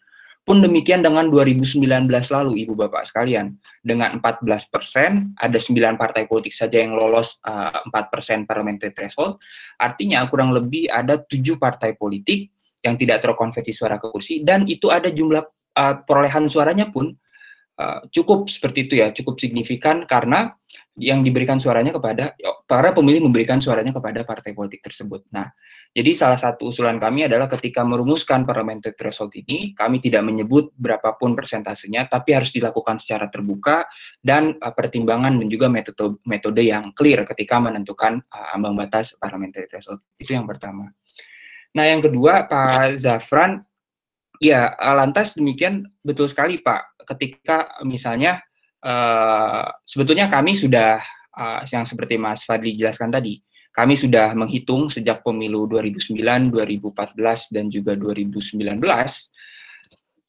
Pun demikian dengan 2019 lalu, Ibu Bapak sekalian, dengan 14%, ada 9 partai politik saja yang lolos 4% parliamentary threshold, artinya kurang lebih ada 7 partai politik yang tidak terkonversi suara ke kursi, dan itu ada jumlah perolehan suaranya pun cukup seperti itu ya, cukup signifikan karena yang diberikan suaranya kepada, para pemilih memberikan suaranya kepada partai politik tersebut. Nah, jadi salah satu usulan kami adalah ketika merumuskan parliamentary threshold ini, kami tidak menyebut berapapun persentasenya, tapi harus dilakukan secara terbuka dan pertimbangan dan juga metode yang clear ketika menentukan ambang batas parliamentary threshold. Itu yang pertama. Nah, yang kedua, Pak Zafran, ya, lantas demikian betul sekali, Pak. Ketika misalnya sebetulnya kami sudah yang seperti Mas Fadli jelaskan tadi, kami sudah menghitung sejak pemilu 2009, 2014, dan juga 2019,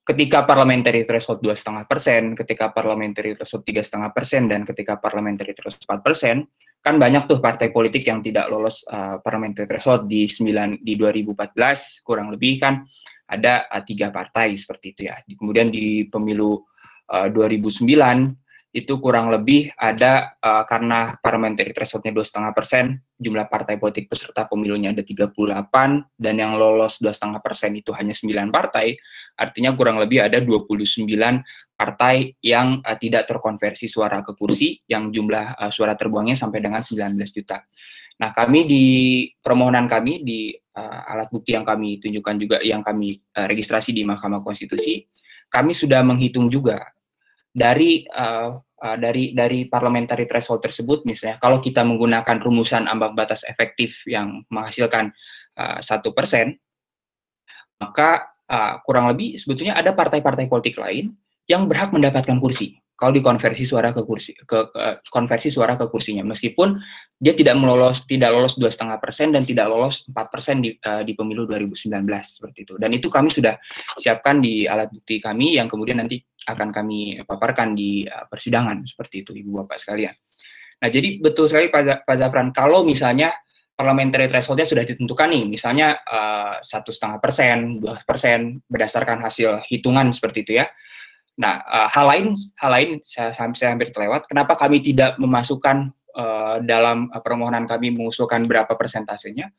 ketika parliamentary threshold 2,5%, ketika parliamentary threshold 3,5%, dan ketika parliamentary threshold 4%, kan banyak tuh partai politik yang tidak lolos parliamentary threshold di 2014, kurang lebih kan ada 3 partai seperti itu ya. Kemudian di pemilu 2009 itu kurang lebih ada karena parliamentary threshold-nya 2,5%, jumlah partai politik peserta pemilunya ada 38, dan yang lolos 2,5% itu hanya 9 partai, artinya kurang lebih ada 29 partai yang tidak terkonversi suara ke kursi, yang jumlah suara terbuangnya sampai dengan 19 juta. Nah, kami di permohonan kami, di alat bukti yang kami tunjukkan juga, yang kami registrasi di Mahkamah Konstitusi, kami sudah menghitung juga dari parliamentary threshold tersebut. Misalnya kalau kita menggunakan rumusan ambang batas efektif yang menghasilkan 1%, maka kurang lebih sebetulnya ada partai-partai politik lain yang berhak mendapatkan kursi kalau dikonversi suara ke kursi, konversi suara ke kursinya, meskipun dia tidak lolos 2,5% dan tidak lolos 4% di pemilu 2019 seperti itu. Dan itu kami sudah siapkan di alat bukti kami yang kemudian nanti akan kami paparkan di persidangan seperti itu, Ibu Bapak sekalian. Nah, jadi betul sekali Pak Zafran, kalau misalnya parliamentary threshold-nya sudah ditentukan nih, misalnya 1,5%, 2% berdasarkan hasil hitungan seperti itu ya. Nah, hal lain saya hampir terlewat. Kenapa kami tidak memasukkan dalam permohonan kami mengusulkan berapa persentasenya?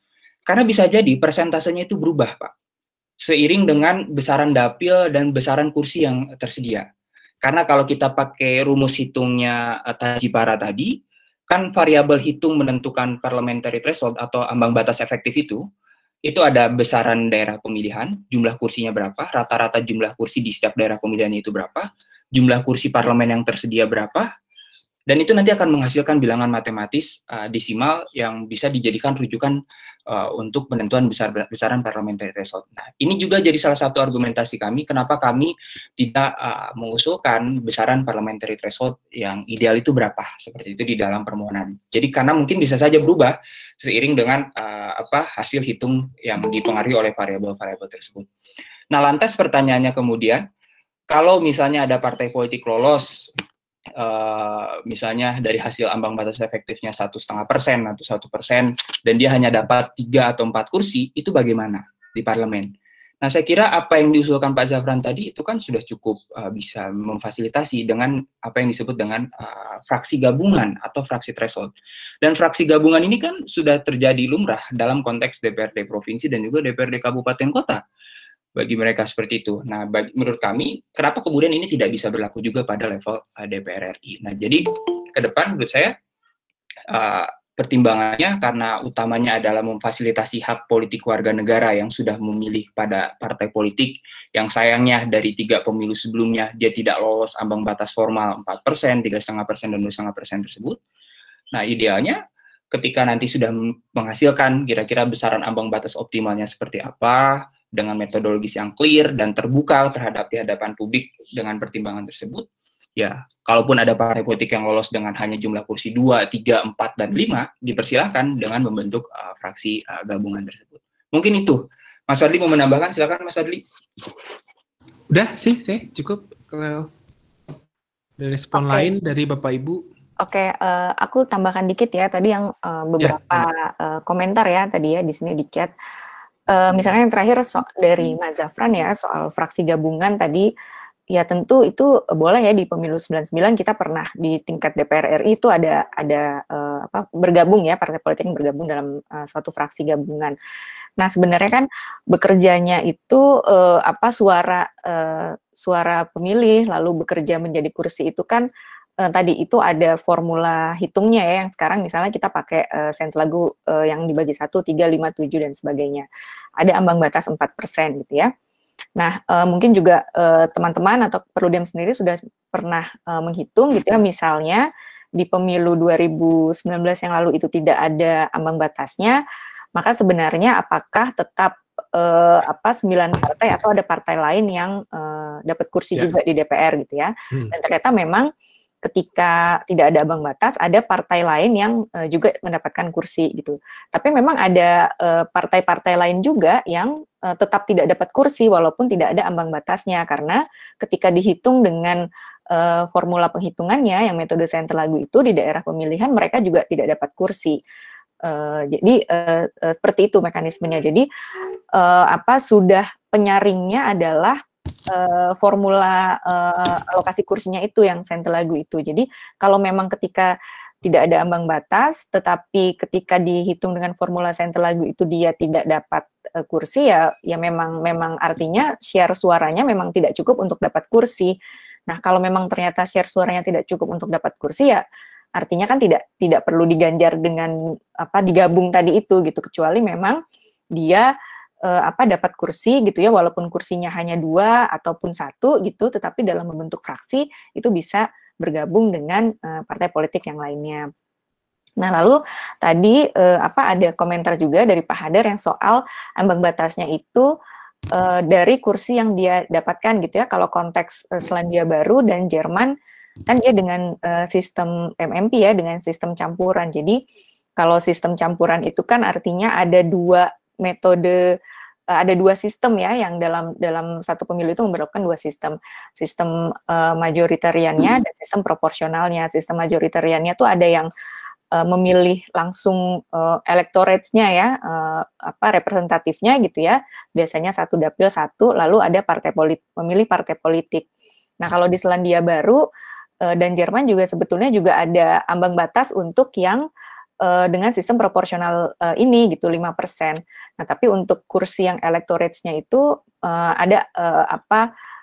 Karena bisa jadi persentasenya itu berubah, Pak, seiring dengan besaran dapil dan besaran kursi yang tersedia. Karena kalau kita pakai rumus hitungnya Tajipara tadi, kan variabel hitung menentukan parliamentary threshold atau ambang batas efektif itu ada besaran daerah pemilihan, jumlah kursinya berapa, rata-rata jumlah kursi di setiap daerah pemilihannya itu berapa, jumlah kursi parlemen yang tersedia berapa, dan itu nanti akan menghasilkan bilangan matematis desimal yang bisa dijadikan rujukan untuk penentuan besaran parliamentary threshold. Nah, ini juga jadi salah satu argumentasi kami kenapa kami tidak mengusulkan besaran parliamentary threshold yang ideal itu berapa, seperti itu di dalam permohonan. Jadi karena mungkin bisa saja berubah seiring dengan hasil hitung yang dipengaruhi oleh variabel-variabel tersebut. Nah, lantas pertanyaannya kemudian, kalau misalnya ada partai politik lolos misalnya dari hasil ambang batas efektifnya 1,5% atau 1%, dan dia hanya dapat 3 atau 4 kursi, itu bagaimana di parlemen? Nah, saya kira apa yang diusulkan Pak Zafran tadi itu kan sudah cukup bisa memfasilitasi dengan apa yang disebut dengan fraksi gabungan atau fraksi threshold. Dan fraksi gabungan ini kan sudah terjadi lumrah dalam konteks DPRD provinsi dan juga DPRD kabupaten kota bagi mereka seperti itu. Nah, menurut kami, kenapa kemudian ini tidak bisa berlaku juga pada level DPR RI? Nah, jadi ke depan menurut saya pertimbangannya karena utamanya adalah memfasilitasi hak politik warga negara yang sudah memilih pada partai politik yang sayangnya dari 3 pemilu sebelumnya dia tidak lolos ambang batas formal 4%, 3,5%, dan 2,5% tersebut. Nah, idealnya ketika nanti sudah menghasilkan kira-kira besaran ambang batas optimalnya seperti apa, dengan metodologis yang clear dan terbuka terhadap di hadapan publik dengan pertimbangan tersebut, ya, kalaupun ada partai politik yang lolos dengan hanya jumlah kursi 2, 3, 4, dan 5, dipersilahkan dengan membentuk fraksi gabungan tersebut. Mungkin itu. Mas Fadli mau menambahkan, silakan Mas Fadli. Udah sih, saya cukup. Kalau ada respon lain dari Bapak Ibu. Oke, aku tambahkan dikit ya, tadi yang beberapa komentar ya tadi ya di sini di chat. Misalnya yang terakhir dari Mas Zafran ya, soal fraksi gabungan tadi, ya tentu itu boleh ya di pemilu 99 kita pernah di tingkat DPR RI itu ada bergabung ya, partai politik yang bergabung dalam suatu fraksi gabungan. Nah, sebenarnya kan bekerjanya itu suara pemilih lalu bekerja menjadi kursi itu kan tadi itu ada formula hitungnya ya, yang sekarang misalnya kita pakai Sentlagu yang dibagi 1, 3, 5, 7 dan sebagainya. Ada ambang batas 4% gitu ya. Nah, mungkin juga teman-teman atau Perludem sendiri sudah pernah menghitung gitu ya, misalnya di pemilu 2019 yang lalu itu tidak ada ambang batasnya, maka sebenarnya apakah tetap 9 partai atau ada partai lain yang dapat kursi juga di DPR gitu ya. Dan ternyata memang ketika tidak ada ambang batas, ada partai lain yang juga mendapatkan kursi gitu. Tapi memang ada partai-partai lain juga yang tetap tidak dapat kursi walaupun tidak ada ambang batasnya, karena ketika dihitung dengan formula penghitungannya yang metode Sainte-Lagu itu di daerah pemilihan mereka juga tidak dapat kursi. Jadi seperti itu mekanismenya. Jadi sudah penyaringnya adalah formula alokasi kursinya itu yang Sainte-Lagu itu. Jadi kalau memang ketika tidak ada ambang batas, tetapi ketika dihitung dengan formula Sainte-Lagu itu dia tidak dapat kursi, ya memang artinya share suaranya memang tidak cukup untuk dapat kursi. Nah, kalau memang ternyata share suaranya tidak cukup untuk dapat kursi, ya artinya kan tidak perlu diganjar dengan digabung tadi itu gitu, kecuali memang dia dapat kursi gitu ya, walaupun kursinya hanya 2 ataupun 1 gitu, tetapi dalam membentuk fraksi itu bisa bergabung dengan partai politik yang lainnya. Nah, lalu tadi ada komentar juga dari Pak Hadar yang soal ambang batasnya itu dari kursi yang dia dapatkan gitu ya. Kalau konteks Selandia Baru dan Jerman kan dia dengan sistem MMP ya, dengan sistem campuran. Jadi kalau sistem campuran itu kan artinya ada 2 metode, ada 2 sistem ya, yang dalam satu pemilu itu memperlakukan 2 sistem majoritariannya dan sistem proporsionalnya. Sistem majoritariannya tuh ada yang memilih langsung electorate-nya ya, representatifnya gitu ya, biasanya 1 dapil 1, lalu ada memilih partai politik. Nah, kalau di Selandia Baru dan Jerman juga sebetulnya juga ada ambang batas untuk yang dengan sistem proporsional ini gitu, 5%. Nah, tapi untuk kursi yang electorate-nya itu ada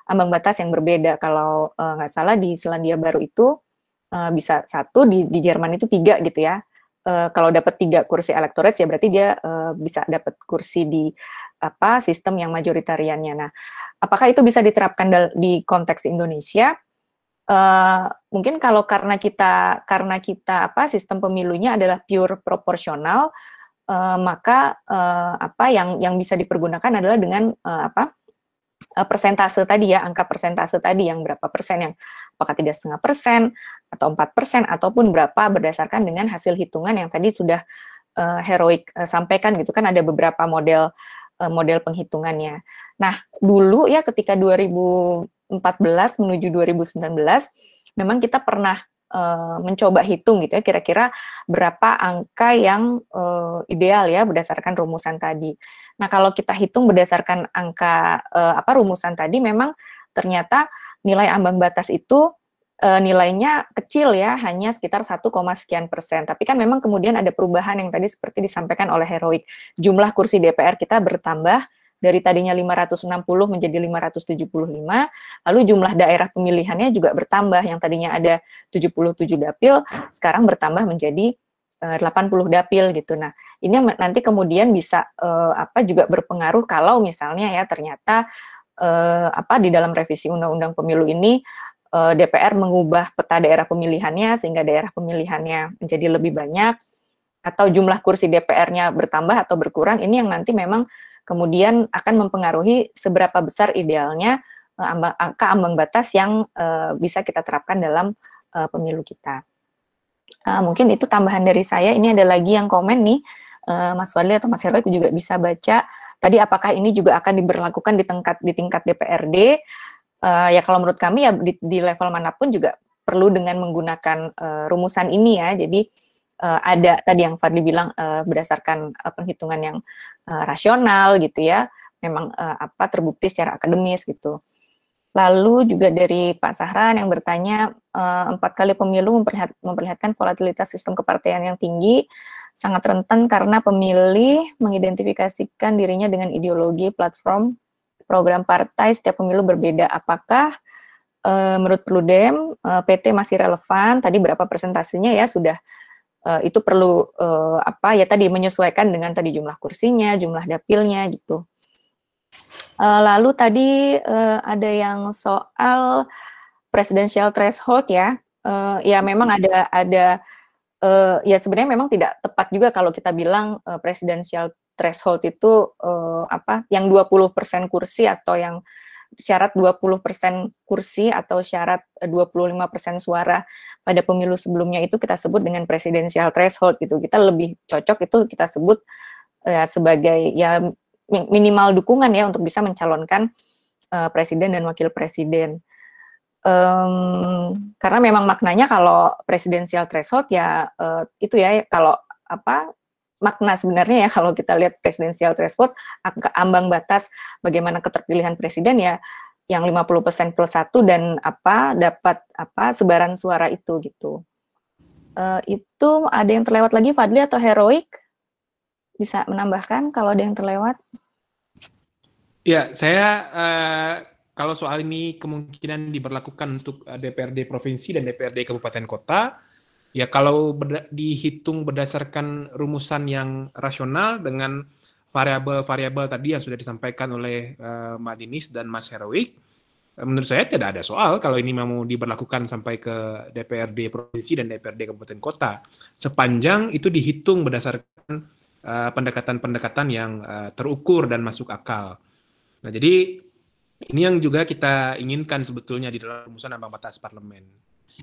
ambang batas yang berbeda. Kalau nggak salah di Selandia Baru itu bisa 1, di Jerman itu 3 gitu ya. Kalau dapat 3 kursi electorate ya berarti dia bisa dapat kursi di sistem yang majoritariannya. Nah, apakah itu bisa diterapkan di konteks Indonesia? Mungkin kalau karena kita sistem pemilunya adalah pure proporsional, maka yang bisa dipergunakan adalah dengan persentase tadi ya, angka persentase tadi yang berapa persen, yang apakah 3,5% atau 4% ataupun berapa, berdasarkan dengan hasil hitungan yang tadi sudah Heroik sampaikan gitu kan, ada beberapa model penghitungannya. Nah, dulu ya ketika 2014 menuju 2019 memang kita pernah mencoba hitung gitu ya, kira-kira berapa angka yang ideal ya berdasarkan rumusan tadi. Nah, kalau kita hitung berdasarkan angka rumusan tadi, memang ternyata nilai ambang batas itu nilainya kecil ya, hanya sekitar 1, sekian persen. Tapi kan memang kemudian ada perubahan yang tadi seperti disampaikan oleh Heroik. Jumlah kursi DPR kita bertambah dari tadinya 560 menjadi 575, lalu jumlah daerah pemilihannya juga bertambah, yang tadinya ada 77 dapil, sekarang bertambah menjadi 80 dapil gitu. Nah, ini nanti kemudian bisa juga berpengaruh kalau misalnya ya ternyata di dalam revisi Undang-Undang Pemilu ini DPR mengubah peta daerah pemilihannya sehingga daerah pemilihannya menjadi lebih banyak, atau jumlah kursi DPR-nya bertambah atau berkurang, ini yang nanti memang kemudian akan mempengaruhi seberapa besar idealnya angka ambang batas yang bisa kita terapkan dalam pemilu kita. Mungkin itu tambahan dari saya. Ini ada lagi yang komen nih, Mas Fadli atau Mas Heroik juga bisa baca. Tadi apakah ini juga akan diberlakukan di tingkat DPRD? Ya kalau menurut kami ya di level manapun juga perlu dengan menggunakan rumusan ini ya. Jadi ada tadi yang Fadli bilang berdasarkan penghitungan yang rasional gitu ya, memang terbukti secara akademis gitu. Lalu juga dari Pak Sahran yang bertanya, 4 kali pemilu memperlihatkan volatilitas sistem kepartaian yang tinggi, sangat rentan karena pemilih mengidentifikasikan dirinya dengan ideologi, platform, program partai setiap pemilu berbeda. Apakah menurut Perludem PT masih relevan? Tadi berapa persentasenya ya sudah itu perlu tadi menyesuaikan dengan tadi jumlah kursinya, jumlah dapilnya gitu. Lalu tadi ada yang soal presidential threshold ya. Ya memang ada ya sebenarnya memang tidak tepat juga kalau kita bilang presidential threshold itu yang 20% kursi atau yang syarat 20% kursi atau syarat 25% suara pada pemilu sebelumnya itu kita sebut dengan presidensial threshold gitu. Kita lebih cocok itu kita sebut sebagai ya minimal dukungan ya untuk bisa mencalonkan presiden dan wakil presiden. Karena memang maknanya kalau presidensial threshold ya itu ya kalau makna sebenarnya ya kalau kita lihat presidensial threshold, ambang batas bagaimana keterpilihan presiden ya yang 50% plus 1 dan dapat sebaran suara itu gitu. Itu ada yang terlewat lagi Fadli atau Heroik? Bisa menambahkan kalau ada yang terlewat? Ya, saya kalau soal ini kemungkinan diberlakukan untuk DPRD provinsi dan DPRD kabupaten kota, ya kalau dihitung berdasarkan rumusan yang rasional dengan variabel-variabel tadi yang sudah disampaikan oleh Mbak Dinis dan Mas Heroik, menurut saya tidak ada soal kalau ini mau diberlakukan sampai ke DPRD provinsi dan DPRD kabupaten kota, sepanjang itu dihitung berdasarkan pendekatan-pendekatan yang terukur dan masuk akal. Nah, jadi ini yang juga kita inginkan sebetulnya di dalam rumusan ambang batas parlemen.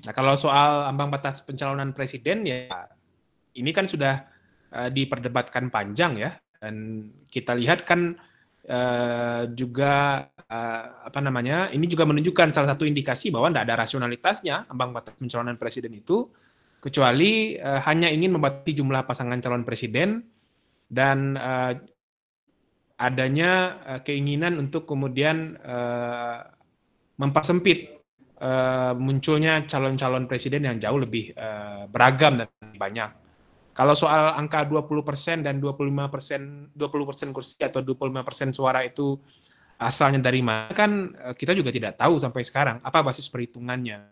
Nah, kalau soal ambang batas pencalonan presiden ya ini kan sudah diperdebatkan panjang ya, dan kita lihat kan juga ini juga menunjukkan salah satu indikasi bahwa tidak ada rasionalitasnya ambang batas pencalonan presiden itu, kecuali hanya ingin membatasi jumlah pasangan calon presiden dan adanya keinginan untuk kemudian mempersempit munculnya calon-calon presiden yang jauh lebih beragam dan banyak. Kalau soal angka 20% dan 20% kursi atau 25% suara itu asalnya dari mana, kan kita juga tidak tahu sampai sekarang apa basis perhitungannya.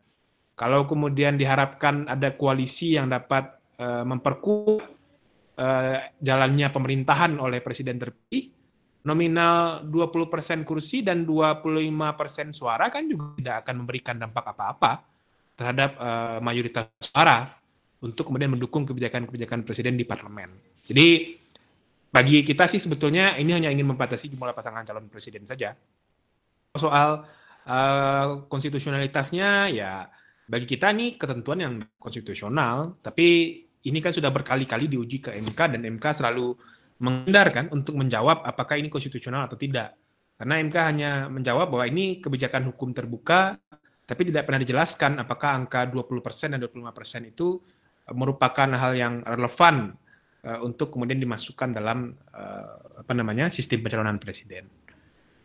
Kalau kemudian diharapkan ada koalisi yang dapat memperkuat jalannya pemerintahan oleh presiden terpilih, nominal 20% kursi dan 25% suara kan juga tidak akan memberikan dampak apa-apa terhadap mayoritas suara untuk kemudian mendukung kebijakan-kebijakan presiden di parlemen. Jadi bagi kita sih sebetulnya ini hanya ingin membatasi jumlah pasangan calon presiden saja. Soal konstitusionalitasnya ya bagi kita nih ketentuan yang konstitusional, tapi ini kan sudah berkali-kali diuji ke MK dan MK selalu menghindarkan untuk menjawab apakah ini konstitusional atau tidak. Karena MK hanya menjawab bahwa ini kebijakan hukum terbuka, tapi tidak pernah dijelaskan apakah angka 20% dan 25% itu merupakan hal yang relevan untuk kemudian dimasukkan dalam sistem pencalonan presiden.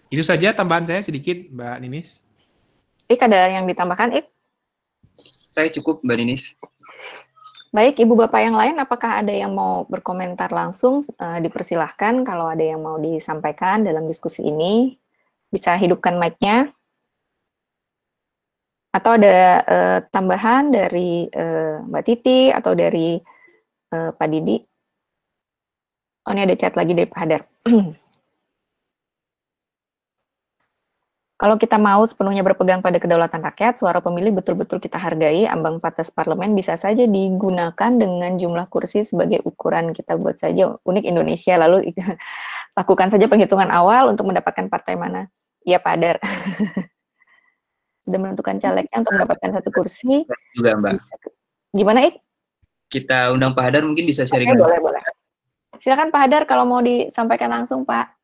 Itu saja tambahan saya sedikit, Mbak Ninis. Ada yang ditambahkan, Saya cukup, Mbak Ninis. Baik, Ibu Bapak yang lain, apakah ada yang mau berkomentar langsung? Dipersilahkan kalau ada yang mau disampaikan dalam diskusi ini. Bisa hidupkan mic-nya. Atau ada tambahan dari Mbak Titi atau dari Pak Didi? Oh, ini ada chat lagi dari Pak Hadar. Kalau kita mau sepenuhnya berpegang pada kedaulatan rakyat, suara pemilih betul-betul kita hargai, ambang batas parlemen bisa saja digunakan dengan jumlah kursi sebagai ukuran. Kita buat saja unik Indonesia, lalu lakukan saja penghitungan awal untuk mendapatkan partai mana. Iya, Pak Hadar. Sudah menentukan calegnya untuk mendapatkan satu kursi. Juga, Mbak. Gimana, Kita undang Pak Hadar, mungkin bisa sharing. Boleh. Silakan Pak Hadar kalau mau disampaikan langsung, Pak.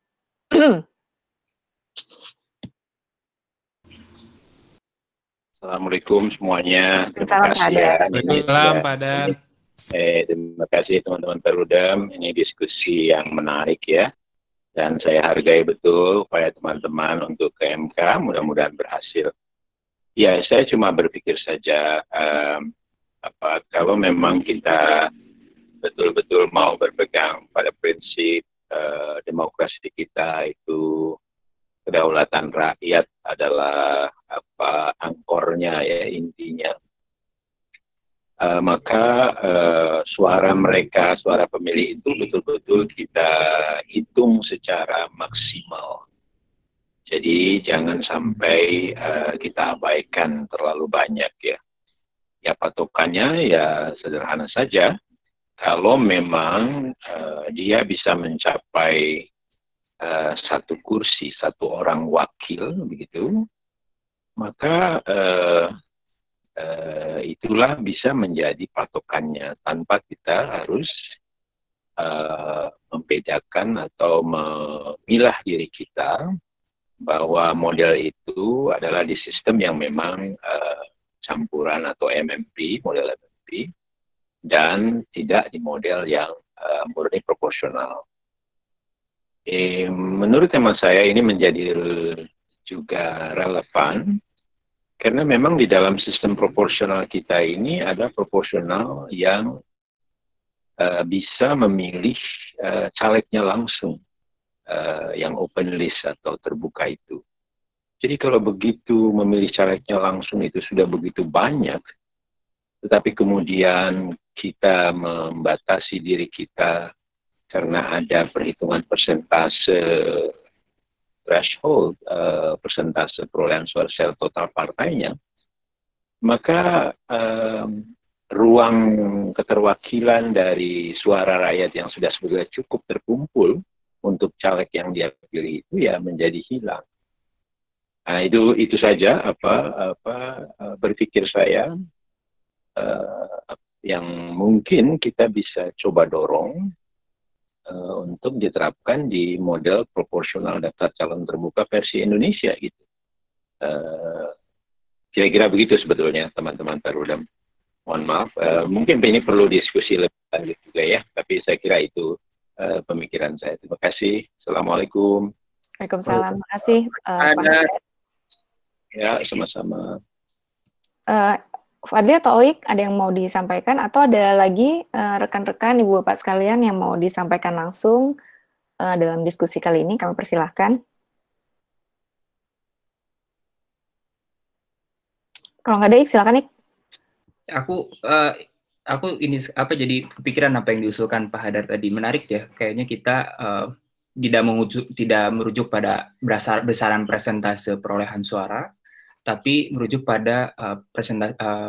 Assalamualaikum semuanya. Terima kasih Salam Pak Hadar. Terima kasih teman-teman Perludem. Ini diskusi yang menarik ya. Dan saya hargai betul upaya teman-teman untuk ke MK. Mudah-mudahan berhasil. Ya, saya cuma berpikir saja kalau memang kita betul-betul mau berpegang pada prinsip demokrasi kita itu kedaulatan rakyat adalah angkornya ya, intinya, maka suara mereka, suara pemilih itu betul-betul kita hitung secara maksimal. Jadi jangan sampai kita abaikan terlalu banyak ya. Ya patokannya ya sederhana saja. kalau memang dia bisa mencapai satu kursi, satu orang wakil, begitu, maka itulah bisa menjadi patokannya tanpa kita harus membedakan atau memilah diri kita bahwa model itu adalah di sistem yang memang campuran atau MMP, model MMP, dan tidak di model yang murni proporsional. Menurut hemat saya ini menjadi juga relevan karena memang di dalam sistem proporsional kita ini ada proporsional yang bisa memilih calegnya langsung, yang open list atau terbuka itu. Jadi kalau begitu memilih calegnya langsung itu sudah begitu banyak, tetapi kemudian kita membatasi diri kita karena ada perhitungan persentase threshold, persentase perolehan suara secara total partainya, maka ruang keterwakilan dari suara rakyat yang sudah sebetulnya cukup terkumpul untuk caleg yang dia pilih itu ya menjadi hilang. Nah, itu saja berpikir saya yang mungkin kita bisa coba dorong untuk diterapkan di model proporsional daftar calon terbuka versi Indonesia gitu. Kira-kira begitu sebetulnya teman-teman Perludem. Mohon maaf, mungkin ini perlu diskusi lebih lanjut juga ya, tapi saya kira itu pemikiran saya. Terima kasih. Assalamualaikum. Waalaikumsalam. Terima kasih. Ya, sama-sama. Fadli atau Oik, ada yang mau disampaikan atau ada lagi rekan-rekan Ibu Bapak sekalian yang mau disampaikan langsung dalam diskusi kali ini? Kami persilahkan. Kalau nggak ada, Ik, silakan, Ik. Aku ini jadi kepikiran apa yang diusulkan Pak Hadar tadi, menarik ya. Kayaknya kita tidak merujuk pada besaran persentase perolehan suara, tapi merujuk pada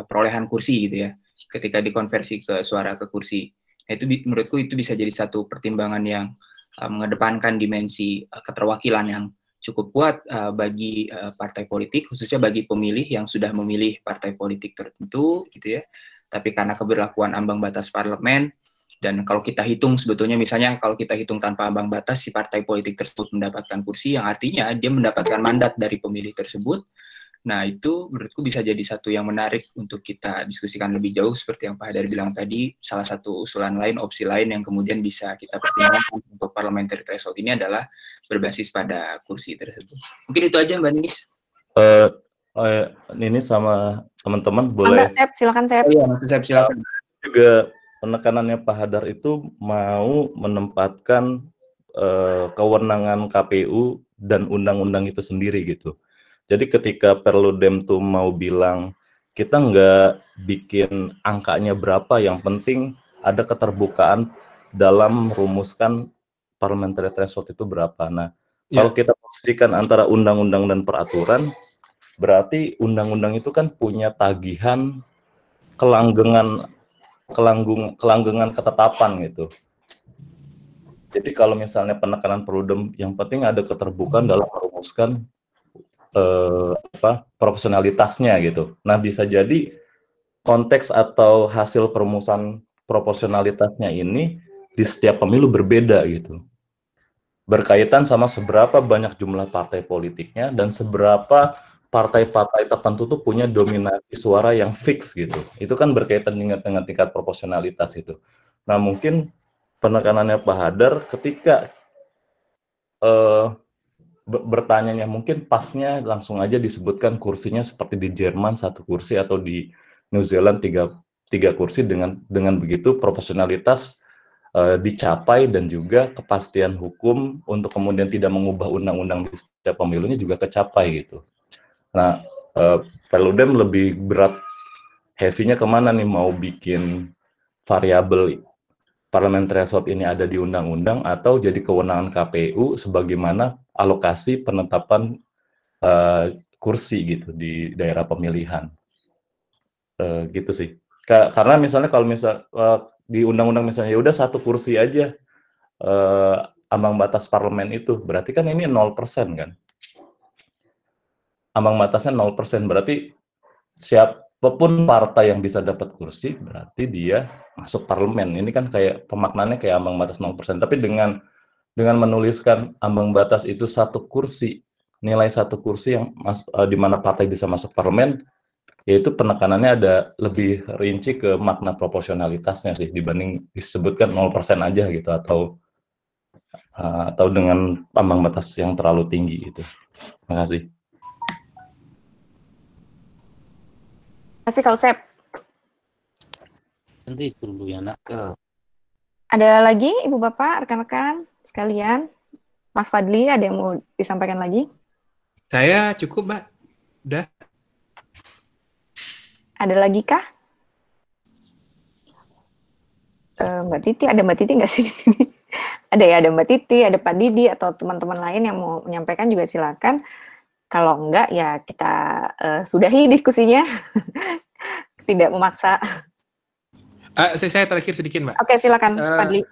perolehan kursi gitu ya, ketika dikonversi ke suara ke kursi. Nah, itu menurutku itu bisa jadi satu pertimbangan yang mengedepankan dimensi keterwakilan yang cukup kuat bagi partai politik, khususnya bagi pemilih yang sudah memilih partai politik tertentu gitu ya. Tapi karena keberlakuan ambang batas parlemen, dan kalau kita hitung sebetulnya misalnya kalau kita hitung tanpa ambang batas, si partai politik tersebut mendapatkan kursi yang artinya dia mendapatkan mandat dari pemilih tersebut. Nah, itu menurutku bisa jadi satu yang menarik untuk kita diskusikan lebih jauh, seperti yang Pak Hadar bilang tadi. Salah satu usulan lain, opsi lain yang kemudian bisa kita pertimbangkan untuk parliamentary threshold ini adalah berbasis pada kursi tersebut. Mungkin itu aja, Mbak Ninis. Ninis sama teman-teman boleh. Silakan, Sep. Oh, iya, Sep, silakan. Juga penekanannya Pak Hadar itu mau menempatkan kewenangan KPU dan undang-undang itu sendiri gitu. Jadi ketika Perludem tuh mau bilang kita nggak bikin angkanya berapa, yang penting ada keterbukaan dalam merumuskan parliamentary threshold itu berapa. Nah, kalau kita posisikan antara undang-undang dan peraturan, berarti undang-undang itu kan punya tagihan kelanggengan ketetapan gitu. Jadi kalau misalnya penekanan Perludem, yang penting ada keterbukaan dalam merumuskan proporsionalitasnya gitu. Nah, bisa jadi konteks atau hasil perumusan proporsionalitasnya ini di setiap pemilu berbeda gitu. Berkaitan sama seberapa banyak jumlah partai politiknya dan seberapa partai-partai tertentu tuh punya dominasi suara yang fix gitu. Itu kan berkaitan dengan tingkat proporsionalitas itu. Nah, mungkin penekanannya Pak Hadar ketika bertanya mungkin pasnya langsung aja disebutkan kursinya seperti di Jerman 1 kursi atau di New Zealand 3 kursi, dengan begitu proporsionalitas dicapai dan juga kepastian hukum untuk kemudian tidak mengubah undang-undang di setiap pemilunya juga kecapai gitu. Nah, Perludem lebih berat heavy-nya kemana nih, mau bikin variabel parliamentary threshold ini ada di undang-undang atau jadi kewenangan KPU sebagaimana alokasi penetapan kursi gitu di daerah pemilihan, gitu sih. Karena misalnya kalau di undang-undang misalnya, ya udah 1 kursi aja, ambang batas parlemen itu, berarti kan ini 0% kan? Ambang batasnya 0%, berarti siapapun partai yang bisa dapat kursi, berarti dia masuk parlemen. Ini kan kayak pemaknaannya kayak ambang batas 0%, tapi dengan menuliskan ambang batas itu 1 kursi, nilai 1 kursi yang di mana partai bisa masuk parlemen, yaitu penekanannya ada lebih rinci ke makna proporsionalitasnya sih, dibanding disebutkan 0% aja gitu, atau dengan ambang batas yang terlalu tinggi gitu. Terima kasih. Terima kasih Kak Usep. Nanti dulu ya nak. Ada lagi Ibu Bapak, rekan-rekan sekalian? Mas Fadli, ada yang mau disampaikan lagi? Saya cukup, Mbak. Udah. Ada lagi kah? Mbak Titi, ada Mbak Titi nggak sih di sini? Ada ya, ada Mbak Titi, ada Pak Didi, atau teman-teman lain yang mau menyampaikan juga silakan. Kalau enggak, ya kita sudahi diskusinya. Tidak memaksa. Saya terakhir sedikit, Mbak. Oke, silakan, Fadli.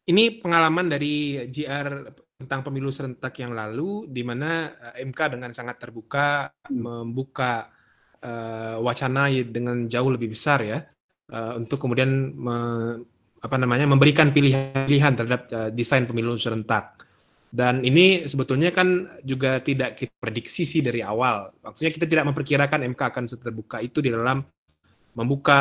Ini pengalaman dari JR tentang pemilu serentak yang lalu, di mana MK dengan sangat terbuka membuka wacana dengan jauh lebih besar ya, untuk kemudian memberikan pilihan terhadap desain pemilu serentak. Dan ini sebetulnya kan juga tidak kita prediksi sih dari awal. Maksudnya kita tidak memperkirakan MK akan seterbuka itu di dalam membuka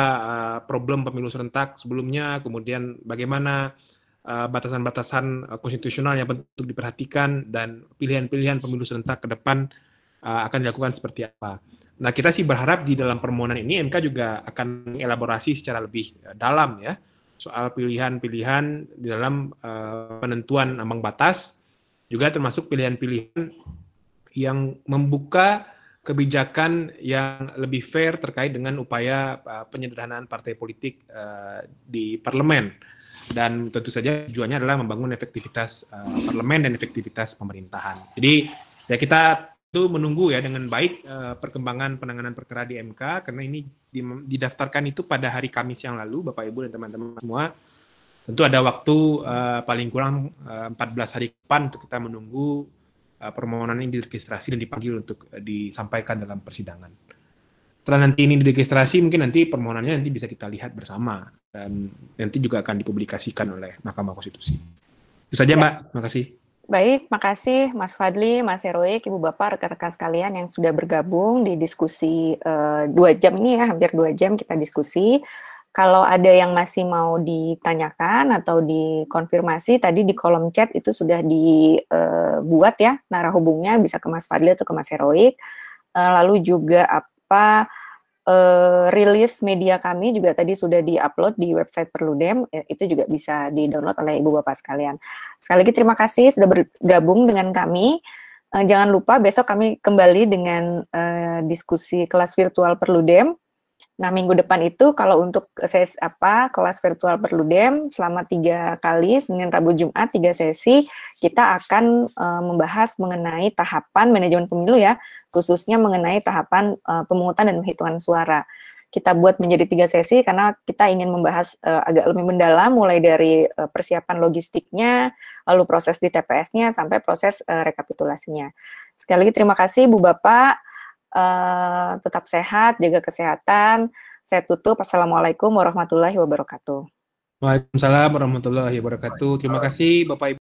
problem pemilu serentak sebelumnya, kemudian bagaimana batasan-batasan konstitusional yang penting diperhatikan, dan pilihan-pilihan pemilu serentak ke depan akan dilakukan seperti apa. Nah, kita sih berharap di dalam permohonan ini MK juga akan mengelaborasi secara lebih dalam ya soal pilihan-pilihan di dalam penentuan ambang batas, juga termasuk pilihan-pilihan yang membuka kebijakan yang lebih fair terkait dengan upaya penyederhanaan partai politik di parlemen. Dan tentu saja tujuannya adalah membangun efektivitas parlemen dan efektivitas pemerintahan. Jadi ya kita itu menunggu ya dengan baik perkembangan penanganan perkara di MK, karena ini didaftarkan itu pada hari Kamis yang lalu, Bapak Ibu dan teman-teman semua. Tentu ada waktu paling kurang 14 hari ke depan untuk kita menunggu permohonan ini diregistrasi dan dipanggil untuk disampaikan dalam persidangan. Setelah nanti ini diregistrasi, mungkin nanti permohonannya nanti bisa kita lihat bersama, dan nanti juga akan dipublikasikan oleh Mahkamah Konstitusi. Itu saja, Mbak. Terima kasih. Baik, makasih Mas Fadli, Mas Heroik, Ibu Bapak, rekan-rekan sekalian yang sudah bergabung di diskusi 2 jam ini ya, hampir 2 jam kita diskusi. Kalau ada yang masih mau ditanyakan atau dikonfirmasi, tadi di kolom chat itu sudah dibuat ya, narah hubungnya bisa ke Mas Fadli atau ke Mas Heroik. Lalu juga rilis media kami juga tadi sudah di-upload di website Perludem, itu juga bisa di-download oleh Ibu Bapak sekalian. Sekali lagi terima kasih sudah bergabung dengan kami. Jangan lupa besok kami kembali dengan diskusi kelas virtual Perludem. Nah, minggu depan itu kalau untuk kelas virtual Perludem selama 3 kali, Senin, Rabu, Jumat, 3 sesi, kita akan membahas mengenai tahapan manajemen pemilu ya, khususnya mengenai tahapan pemungutan dan penghitungan suara. Kita buat menjadi 3 sesi karena kita ingin membahas agak lebih mendalam, mulai dari persiapan logistiknya, lalu proses di TPS-nya, sampai proses rekapitulasinya. Sekali lagi terima kasih Bu Bapak. Tetap sehat, jaga kesehatan. Saya tutup. Assalamualaikum warahmatullahi wabarakatuh. Waalaikumsalam warahmatullahi wabarakatuh. Terima kasih Bapak Ibu.